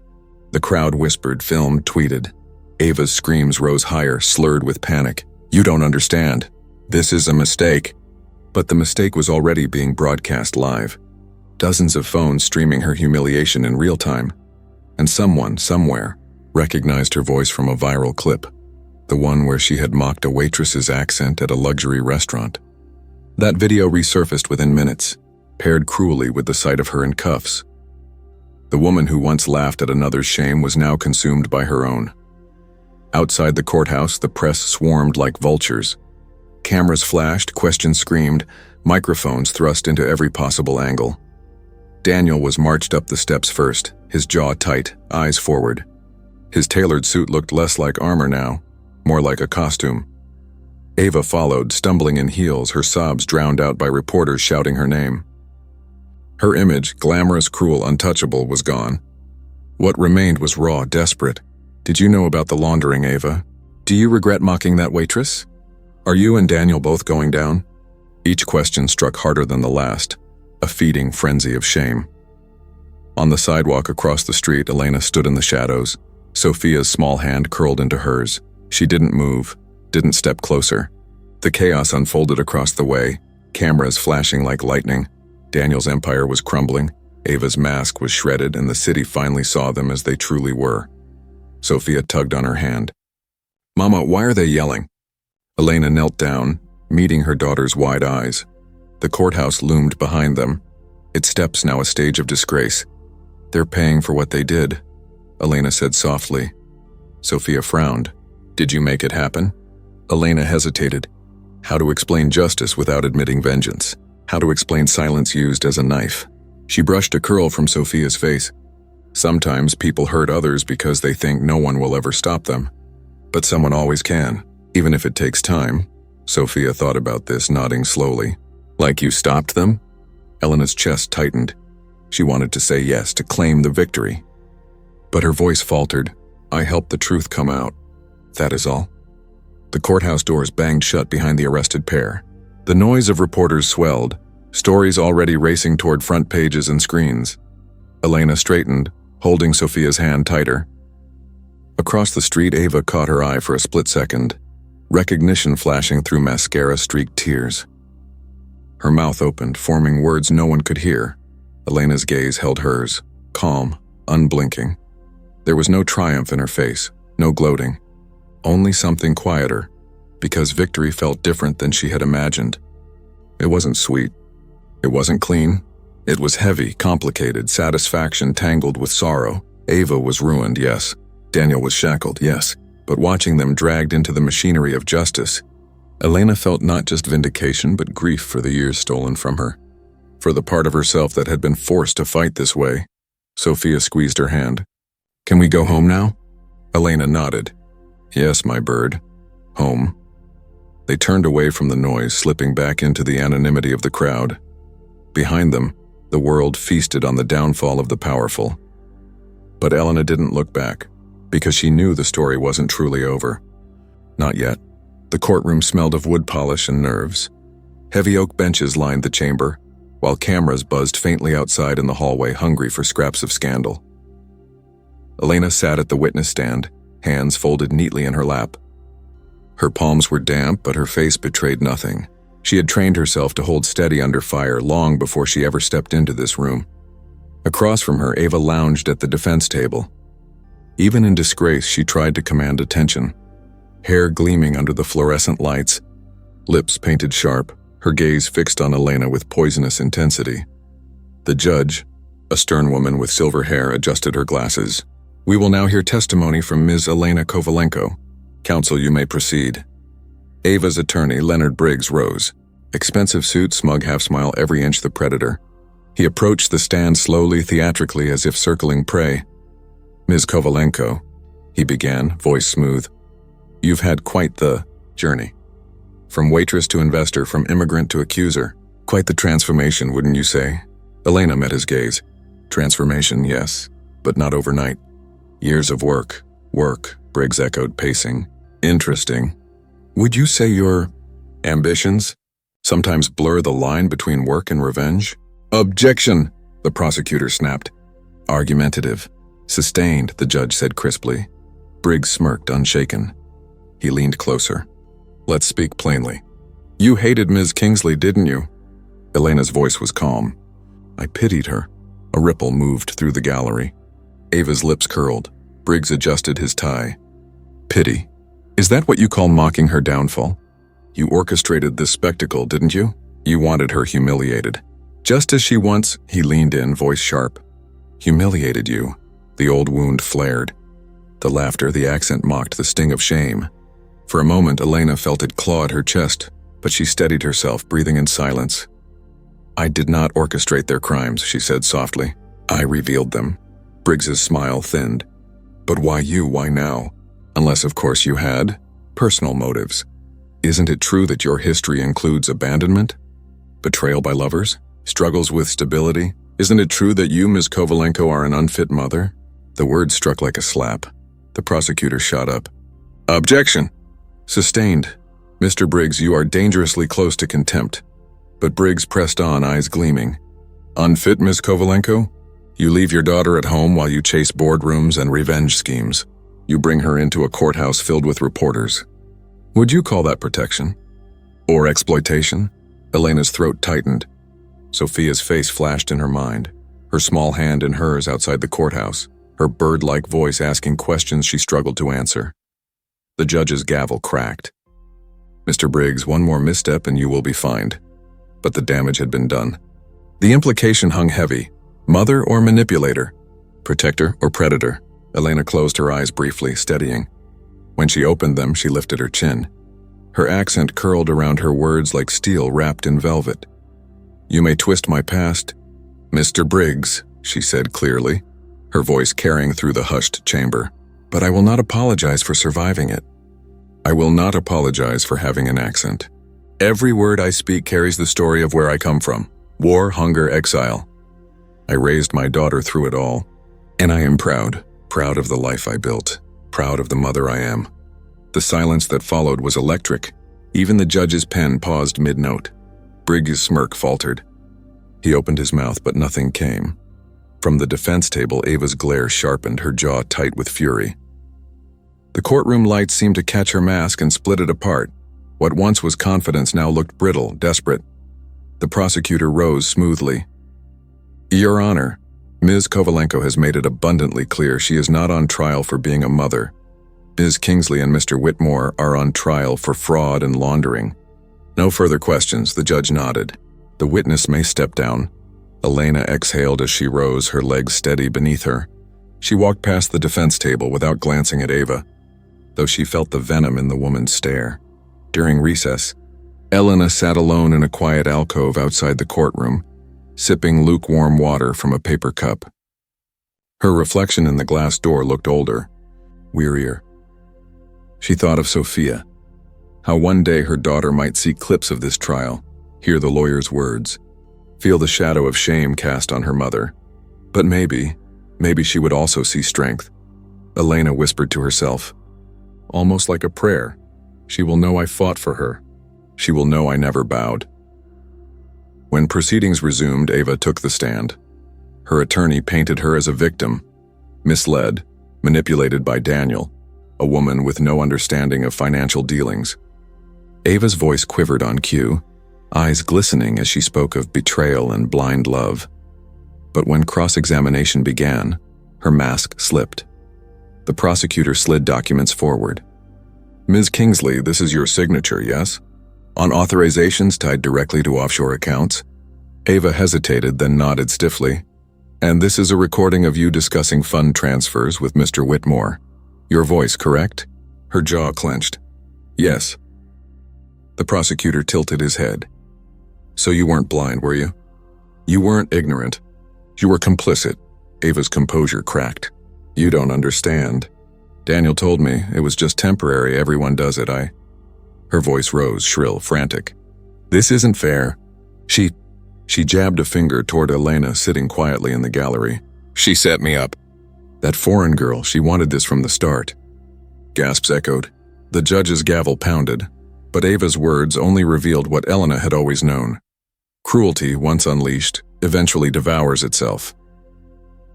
The crowd whispered, filmed, tweeted. Ava's screams rose higher, slurred with panic. "You don't understand. This is a mistake." But the mistake was already being broadcast live. Dozens of phones streaming her humiliation in real time. And someone, somewhere, recognized her voice from a viral clip. The one where she had mocked a waitress's accent at a luxury restaurant. That video resurfaced within minutes, paired cruelly with the sight of her in cuffs. The woman who once laughed at another's shame was now consumed by her own. Outside the courthouse, the press swarmed like vultures. Cameras flashed, questions screamed, microphones thrust into every possible angle. Daniel was marched up the steps first, his jaw tight, eyes forward. His tailored suit looked less like armor now, more like a costume. Ava followed, stumbling in heels, her sobs drowned out by reporters shouting her name. Her image, glamorous, cruel, untouchable, was gone. What remained was raw, desperate. "Did you know about the laundering, Ava? Do you regret mocking that waitress? Are you and Daniel both going down?" Each question struck harder than the last, a feeding frenzy of shame. On the sidewalk across the street, Elena stood in the shadows, Sophia's small hand curled into hers. She didn't move, didn't step closer. The chaos unfolded across the way, cameras flashing like lightning. Daniel's empire was crumbling, Ava's mask was shredded, and the city finally saw them as they truly were. Sophia tugged on her hand. "Mama, why are they yelling?" Elena knelt down, meeting her daughter's wide eyes. The courthouse loomed behind them, its steps now a stage of disgrace. "They're paying for what they did," Elena said softly. Sophia frowned. "Did you make it happen?" Elena hesitated. How to explain justice without admitting vengeance? How to explain silence used as a knife? She brushed a curl from Sophia's face. Sometimes people hurt others because they think no one will ever stop them. But someone always can, even if it takes time. Sophia thought about this, nodding slowly. "Like you stopped them?" Elena's chest tightened. She wanted to say yes, to claim the victory. But her voice faltered. "I helped the truth come out. That is all." The courthouse doors banged shut behind the arrested pair. The noise of reporters swelled, stories already racing toward front pages and screens. Elena straightened, holding Sophia's hand tighter. Across the street, Ava caught her eye for a split second, recognition flashing through mascara-streaked tears. Her mouth opened, forming words no one could hear. Elena's gaze held hers, calm, unblinking. There was no triumph in her face, no gloating. Only something quieter, because victory felt different than she had imagined. It wasn't sweet. It wasn't clean. It was heavy, complicated, satisfaction tangled with sorrow. Ava was ruined, yes. Daniel was shackled, yes. But watching them dragged into the machinery of justice, Elena felt not just vindication, but grief for the years stolen from her. For the part of herself that had been forced to fight this way. Sophia squeezed her hand. "Can we go home now?" Elena nodded. "Yes, my bird. Home." They turned away from the noise, slipping back into the anonymity of the crowd. Behind them, the world feasted on the downfall of the powerful. But Elena didn't look back, because she knew the story wasn't truly over. Not yet. The courtroom smelled of wood polish and nerves. Heavy oak benches lined the chamber, while cameras buzzed faintly outside in the hallway, hungry for scraps of scandal. Elena sat at the witness stand, hands folded neatly in her lap. Her palms were damp, but her face betrayed nothing. She had trained herself to hold steady under fire long before she ever stepped into this room. Across from her, Ava lounged at the defense table. Even in disgrace, she tried to command attention. Hair gleaming under the fluorescent lights, lips painted sharp, her gaze fixed on Elena with poisonous intensity. The judge, a stern woman with silver hair, adjusted her glasses. "We will now hear testimony from Ms. Elena Kovalenko. Counsel, you may proceed." Ava's attorney, Leonard Briggs, rose. Expensive suit, smug half-smile, every inch the predator. He approached the stand slowly, theatrically, as if circling prey. "Ms. Kovalenko," he began, voice smooth. "You've had quite the journey. From waitress to investor, from immigrant to accuser. Quite the transformation, wouldn't you say?" Elena met his gaze. "Transformation, yes, but not overnight. Years of work." "Work," Briggs echoed, pacing. "Interesting. Would you say your ambitions sometimes blur the line between work and revenge?" "Objection," the prosecutor snapped. "Argumentative. Sustained," the judge said crisply. Briggs smirked, unshaken. He leaned closer. "Let's speak plainly. You hated Ms. Kingsley, didn't you?" Elena's voice was calm. "I pitied her." A ripple moved through the gallery. Ava's lips curled. Briggs adjusted his tie. "Pity. Is that what you call mocking her downfall? You orchestrated this spectacle, didn't you? You wanted her humiliated. Just as she once," he leaned in, voice sharp. "Humiliated you." The old wound flared. The laughter, the accent mocked the sting of shame. For a moment, Elena felt it clawed her chest, but she steadied herself, breathing in silence. "I did not orchestrate their crimes," she said softly. "I revealed them." Briggs's smile thinned. "But why you? Why now? Unless, of course, you had personal motives. Isn't it true that your history includes abandonment? Betrayal by lovers? Struggles with stability? Isn't it true that you, Ms. Kovalenko, are an unfit mother?" The word struck like a slap. The prosecutor shot up. "Objection!" "Sustained. Mr. Briggs, you are dangerously close to contempt." But Briggs pressed on, eyes gleaming. "Unfit, Ms. Kovalenko? You leave your daughter at home while you chase boardrooms and revenge schemes. You bring her into a courthouse filled with reporters. Would you call that protection? Or exploitation?" Elena's throat tightened. Sophia's face flashed in her mind, her small hand in hers outside the courthouse, her bird-like voice asking questions she struggled to answer. The judge's gavel cracked. "Mr. Briggs, one more misstep and you will be fined." but the damage had been done. The implication hung heavy. Mother or manipulator? Protector or predator? Elena closed her eyes briefly, steadying. When she opened them, she lifted her chin. Her accent curled around her words like steel wrapped in velvet. "You may twist my past, Mr. Briggs," she said clearly, her voice carrying through the hushed chamber. "But I will not apologize for surviving it. I will not apologize for having an accent. Every word I speak carries the story of where I come from. War, hunger, exile. I raised my daughter through it all, and I am proud of the life I built, proud of the mother I am." The silence that followed was electric. Even the judge's pen paused mid-note. Briggs' smirk faltered. He opened his mouth, but nothing came. From the defense table, Ava's glare sharpened, her jaw tight with fury. The courtroom lights seemed to catch her mask and split it apart. What once was confidence now looked brittle, desperate. The prosecutor rose smoothly. "Your Honor, Ms. Kovalenko has made it abundantly clear she is not on trial for being a mother. Ms. Kingsley and Mr. Whitmore are on trial for fraud and laundering." No further questions, the judge nodded. "The witness may step down." Elena exhaled as she rose, her legs steady beneath her. She walked past the defense table without glancing at Ava, though she felt the venom in the woman's stare. During recess, Elena sat alone in a quiet alcove outside the courtroom, sipping lukewarm water from a paper cup. Her reflection in the glass door looked older, wearier. She thought of Sophia, how one day her daughter might see clips of this trial, hear the lawyer's words, feel the shadow of shame cast on her mother. But maybe she would also see strength. Elena whispered to herself, almost like a prayer. She will know I fought for her. She will know I never bowed. When proceedings resumed, Ava took the stand. Her attorney painted her as a victim, misled, manipulated by Daniel, a woman with no understanding of financial dealings. Ava's voice quivered on cue, eyes glistening as she spoke of betrayal and blind love. But when cross-examination began, her mask slipped. The prosecutor slid documents forward. "Ms. Kingsley, this is your signature, yes? On authorizations tied directly to offshore accounts?" Ava hesitated, then nodded stiffly. "And this is a recording of you discussing fund transfers with Mr. Whitmore. Your voice, correct?" Her jaw clenched. "Yes." The prosecutor tilted his head. "So you weren't blind, were you? You weren't ignorant. You were complicit." Ava's composure cracked. "You don't understand. Daniel told me it was just temporary, everyone does it, Her voice rose, shrill, frantic. "This isn't fair." She jabbed a finger toward Elena sitting quietly in the gallery. "She set me up. That foreign girl, she wanted this from the start." Gasps echoed. The judge's gavel pounded, but Ava's words only revealed what Elena had always known. Cruelty, once unleashed, eventually devours itself.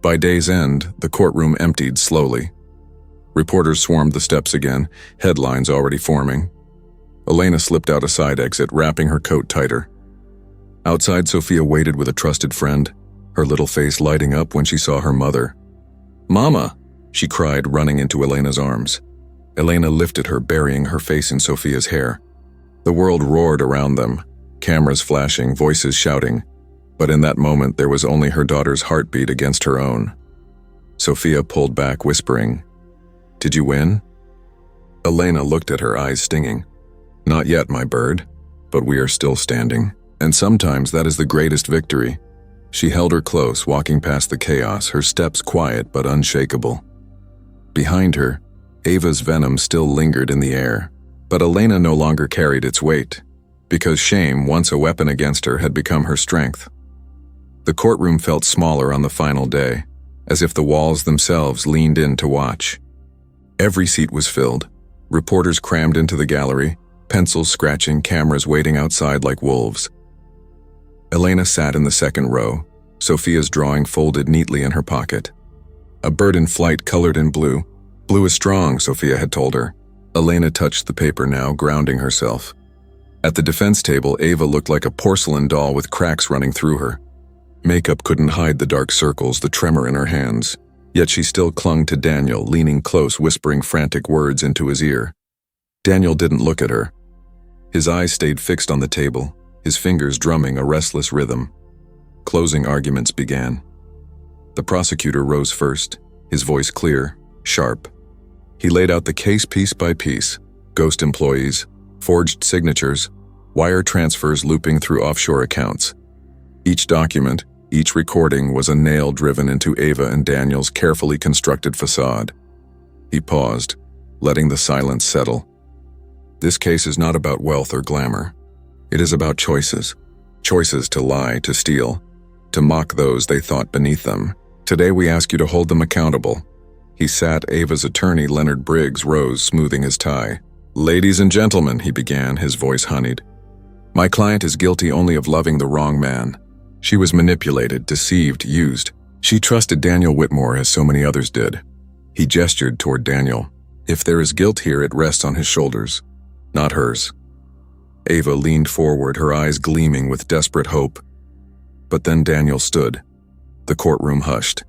By day's end, the courtroom emptied slowly. Reporters swarmed the steps again, headlines already forming. Elena slipped out a side exit, wrapping her coat tighter. Outside, Sophia waited with a trusted friend, her little face lighting up when she saw her mother. "Mama!" she cried, running into Elena's arms. Elena lifted her, burying her face in Sophia's hair. The world roared around them, cameras flashing, voices shouting. But in that moment, there was only her daughter's heartbeat against her own. Sophia pulled back, whispering, "Did you win?" Elena looked at her, eyes stinging. "Not yet, my bird, but we are still standing. And sometimes that is the greatest victory." She held her close, walking past the chaos, her steps quiet but unshakable. Behind her, Ava's venom still lingered in the air, but Elena no longer carried its weight, because shame, once a weapon against her, had become her strength. The courtroom felt smaller on the final day, as if the walls themselves leaned in to watch. Every seat was filled, reporters crammed into the gallery, pencils scratching, cameras waiting outside like wolves. Elena sat in the second row, Sophia's drawing folded neatly in her pocket. A bird in flight colored in blue. Blue is strong, Sophia had told her. Elena touched the paper now, grounding herself. At the defense table, Ava looked like a porcelain doll with cracks running through her. Makeup couldn't hide the dark circles, the tremor in her hands. Yet she still clung to Daniel, leaning close, whispering frantic words into his ear. Daniel didn't look at her. His eyes stayed fixed on the table, his fingers drumming a restless rhythm. Closing arguments began. The prosecutor rose first, his voice clear, sharp. He laid out the case piece by piece: ghost employees, forged signatures, wire transfers looping through offshore accounts. Each document, each recording was a nail driven into Ava and Daniel's carefully constructed facade. He paused, letting the silence settle. This case is not about wealth or glamour. It is about choices. Choices to lie, to steal, to mock those they thought beneath them. Today we ask you to hold them accountable. He sat. Ava's attorney, Leonard Briggs, rose, smoothing his tie. Ladies and gentlemen, he began, his voice honeyed. My client is guilty only of loving the wrong man. She was manipulated, deceived, used. She trusted Daniel Whitmore as so many others did. He gestured toward Daniel. If there is guilt here, it rests on his shoulders, not hers. Ava leaned forward, her eyes gleaming with desperate hope. But then Daniel stood. The courtroom hushed.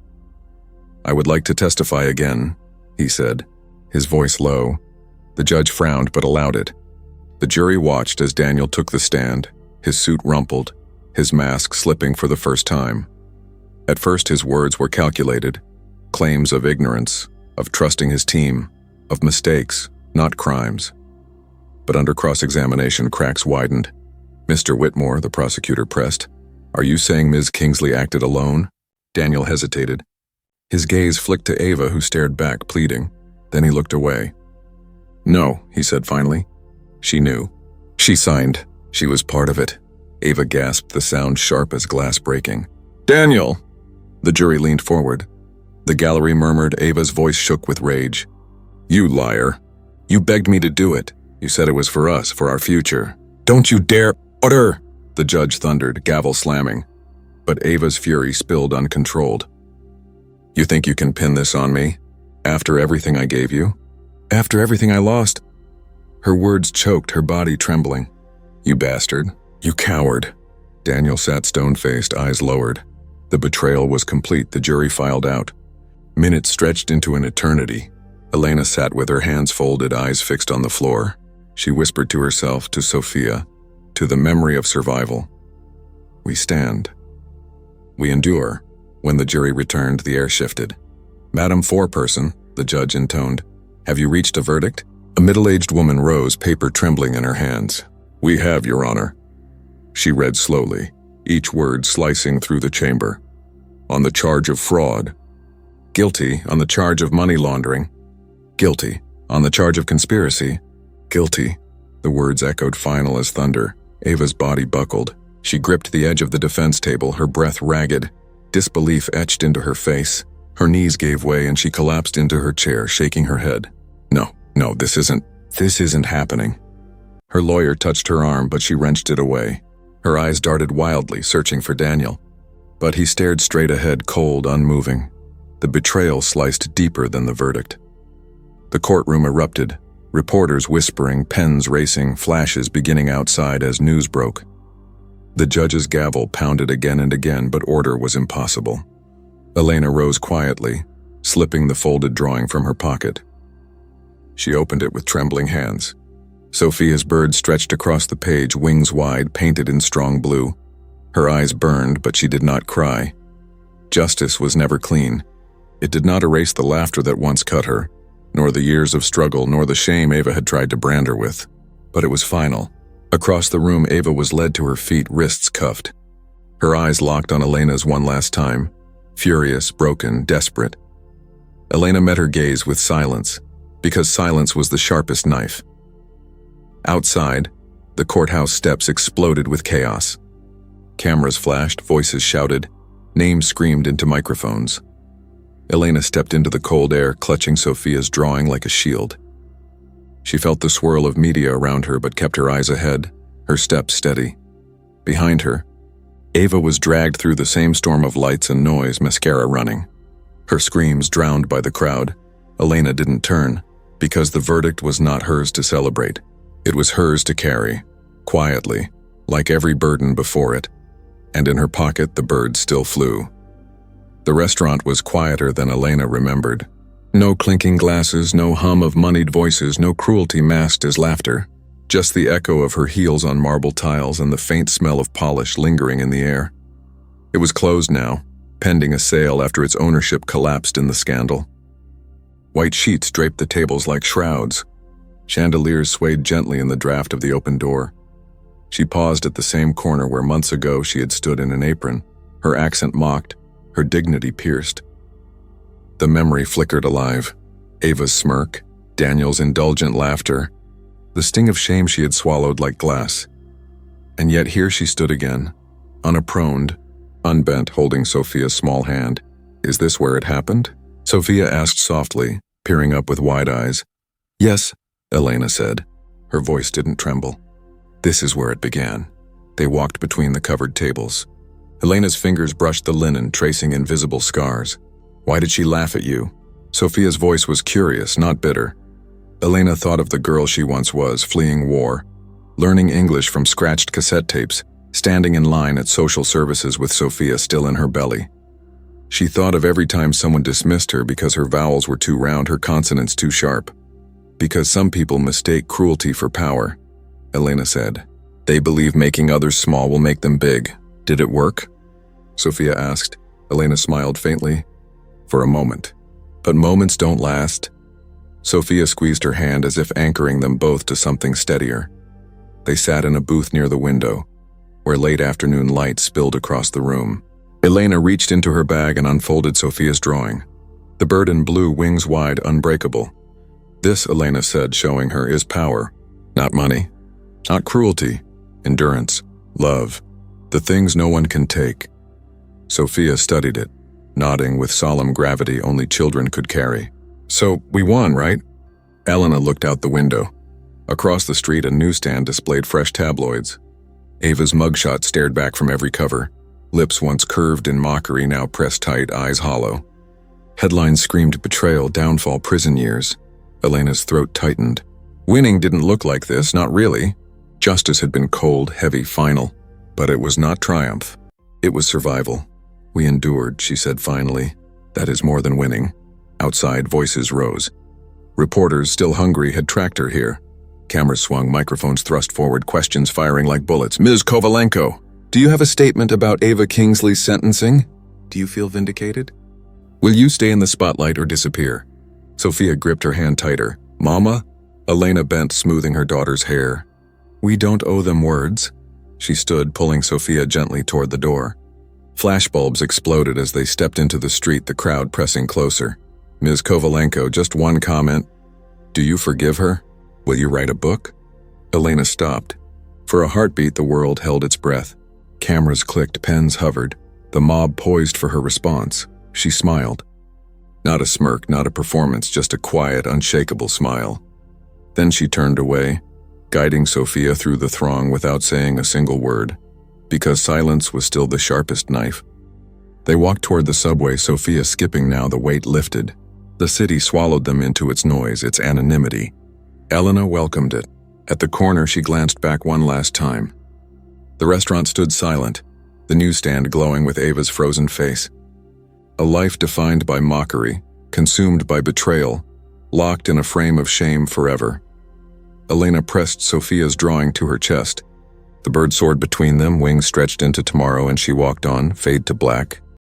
I would like to testify again, he said, his voice low. The judge frowned but allowed it. The jury watched as Daniel took the stand, his suit rumpled, his mask slipping for the first time. At first his words were calculated, claims of ignorance, of trusting his team, of mistakes, not crimes. But under cross-examination, cracks widened. Mr. Whitmore, the prosecutor pressed, are you saying Ms. Kingsley acted alone? Daniel hesitated. His gaze flicked to Ava, who stared back, pleading. Then he looked away. No, he said finally. She knew. She signed. She was part of it. Ava gasped, the sound sharp as glass breaking. Daniel! The jury leaned forward. The gallery murmured. Ava's voice shook with rage. You liar. You begged me to do it. You said it was for us, for our future. Don't you dare order! The judge thundered, gavel slamming. But Ava's fury spilled uncontrolled. You think you can pin this on me? After everything I gave you? After everything I lost? Her words choked, her body trembling. You bastard. You coward. Daniel sat stone-faced, eyes lowered. The betrayal was complete. The jury filed out. Minutes stretched into an eternity. Elena sat with her hands folded, eyes fixed on the floor. She whispered to herself, to Sophia, to the memory of survival. We stand. We endure. When the jury returned, the air shifted. Madam Foreperson, the judge intoned, have you reached a verdict? A middle-aged woman rose, paper trembling in her hands. We have, Your Honor. She read slowly, each word slicing through the chamber. On the charge of fraud. Guilty on the charge of money laundering. Guilty on the charge of conspiracy. Guilty. The words echoed final as thunder. Ava's body buckled. She gripped the edge of the defense table, her breath ragged. Disbelief etched into her face. Her knees gave way and she collapsed into her chair, shaking her head. No, this isn't happening. Her lawyer touched her arm, but she wrenched it away. Her eyes darted wildly, searching for Daniel. But he stared straight ahead, cold, unmoving. The betrayal sliced deeper than the verdict. The courtroom erupted, reporters whispering, pens racing, flashes beginning outside as news broke. The judge's gavel pounded again and again, but order was impossible. Elena rose quietly, slipping the folded drawing from her pocket. She opened it with trembling hands. Sophia's bird stretched across the page, wings wide, painted in strong blue. Her eyes burned, but she did not cry. Justice was never clean. It did not erase the laughter that once cut her, nor the years of struggle, nor the shame Ava had tried to brand her with. But it was final. Across the room, Ava was led to her feet, wrists cuffed. Her eyes locked on Elena's one last time, furious, broken, desperate. Elena met her gaze with silence, because silence was the sharpest knife. Outside, the courthouse steps exploded with chaos. Cameras flashed, voices shouted, names screamed into microphones. Elena stepped into the cold air, clutching Sophia's drawing like a shield. She felt the swirl of media around her but kept her eyes ahead, her steps steady. Behind her, Ava was dragged through the same storm of lights and noise, mascara running. Her screams drowned by the crowd. Elena didn't turn, because the verdict was not hers to celebrate. It was hers to carry, quietly, like every burden before it. And in her pocket, the bird still flew. The restaurant was quieter than Elena remembered. No clinking glasses, no hum of moneyed voices, no cruelty masked as laughter. just the echo of her heels on marble tiles and the faint smell of polish lingering in the air. It was closed now, pending a sale after its ownership collapsed in the scandal. White sheets draped the tables like shrouds. Chandeliers swayed gently in the draft of the open door. She paused at the same corner where months ago she had stood in an apron, her accent mocked, her dignity pierced. The memory flickered alive. Ava's smirk, Daniel's indulgent laughter, the sting of shame she had swallowed like glass. And yet here she stood again, unaproned, unbent, holding Sophia's small hand. Is this where it happened? Sophia asked softly, peering up with wide eyes. Yes, Elena said. Her voice didn't tremble. This is where it began. They walked between the covered tables. Elena's fingers brushed the linen, tracing invisible scars. Why did she laugh at you? Sophia's voice was curious, not bitter. Elena thought of the girl she once was, fleeing war, learning English from scratched cassette tapes, standing in line at social services with Sophia still in her belly. She thought of every time someone dismissed her because her vowels were too round, her consonants too sharp. Because some people mistake cruelty for power, Elena said. They believe making others small will make them big. Did it work? Sophia asked. Elena smiled faintly. For a moment. But moments don't last. Sophia squeezed her hand as if anchoring them both to something steadier. They sat in a booth near the window, where late afternoon light spilled across the room. Elena reached into her bag and unfolded Sophia's drawing. The bird in blue, wings wide, unbreakable. This, Elena said, showing her, is power, not money, not cruelty, endurance, love, the things no one can take. Sophia studied it, nodding with solemn gravity only children could carry. So, we won, right? Elena looked out the window. Across the street, a newsstand displayed fresh tabloids. Ava's mugshot stared back from every cover. Lips once curved in mockery, now pressed tight, eyes hollow. Headlines screamed betrayal, downfall, prison years. Elena's throat tightened. Winning didn't look like this, not really. Justice had been cold, heavy, final. But it was not triumph. It was survival. We endured, she said finally. That is more than winning. Outside, voices rose. Reporters, still hungry, had tracked her here. Cameras swung, microphones thrust forward, questions firing like bullets. Ms. Kovalenko, do you have a statement about Ava Kingsley's sentencing? Do you feel vindicated? Will you stay in the spotlight or disappear? Sophia gripped her hand tighter. Mama? Elena bent, smoothing her daughter's hair. We don't owe them words. She stood, pulling Sophia gently toward the door. Flashbulbs exploded as they stepped into the street, the crowd pressing closer. Ms. Kovalenko, just one comment. Do you forgive her? Will you write a book? Elena stopped. For a heartbeat, the world held its breath. Cameras clicked, pens hovered. The mob poised for her response. She smiled. Not a smirk, not a performance, just a quiet, unshakable smile. Then she turned away, guiding Sophia through the throng without saying a single word, because silence was still the sharpest knife. They walked toward the subway, Sophia skipping now, the weight lifted. The city swallowed them into its noise, its anonymity. Elena welcomed it. At the corner, she glanced back one last time. The restaurant stood silent, the newsstand glowing with Ava's frozen face. A life defined by mockery, consumed by betrayal, locked in a frame of shame forever. Elena pressed Sophia's drawing to her chest. The bird soared between them, wings stretched into tomorrow, and she walked on, fade to black,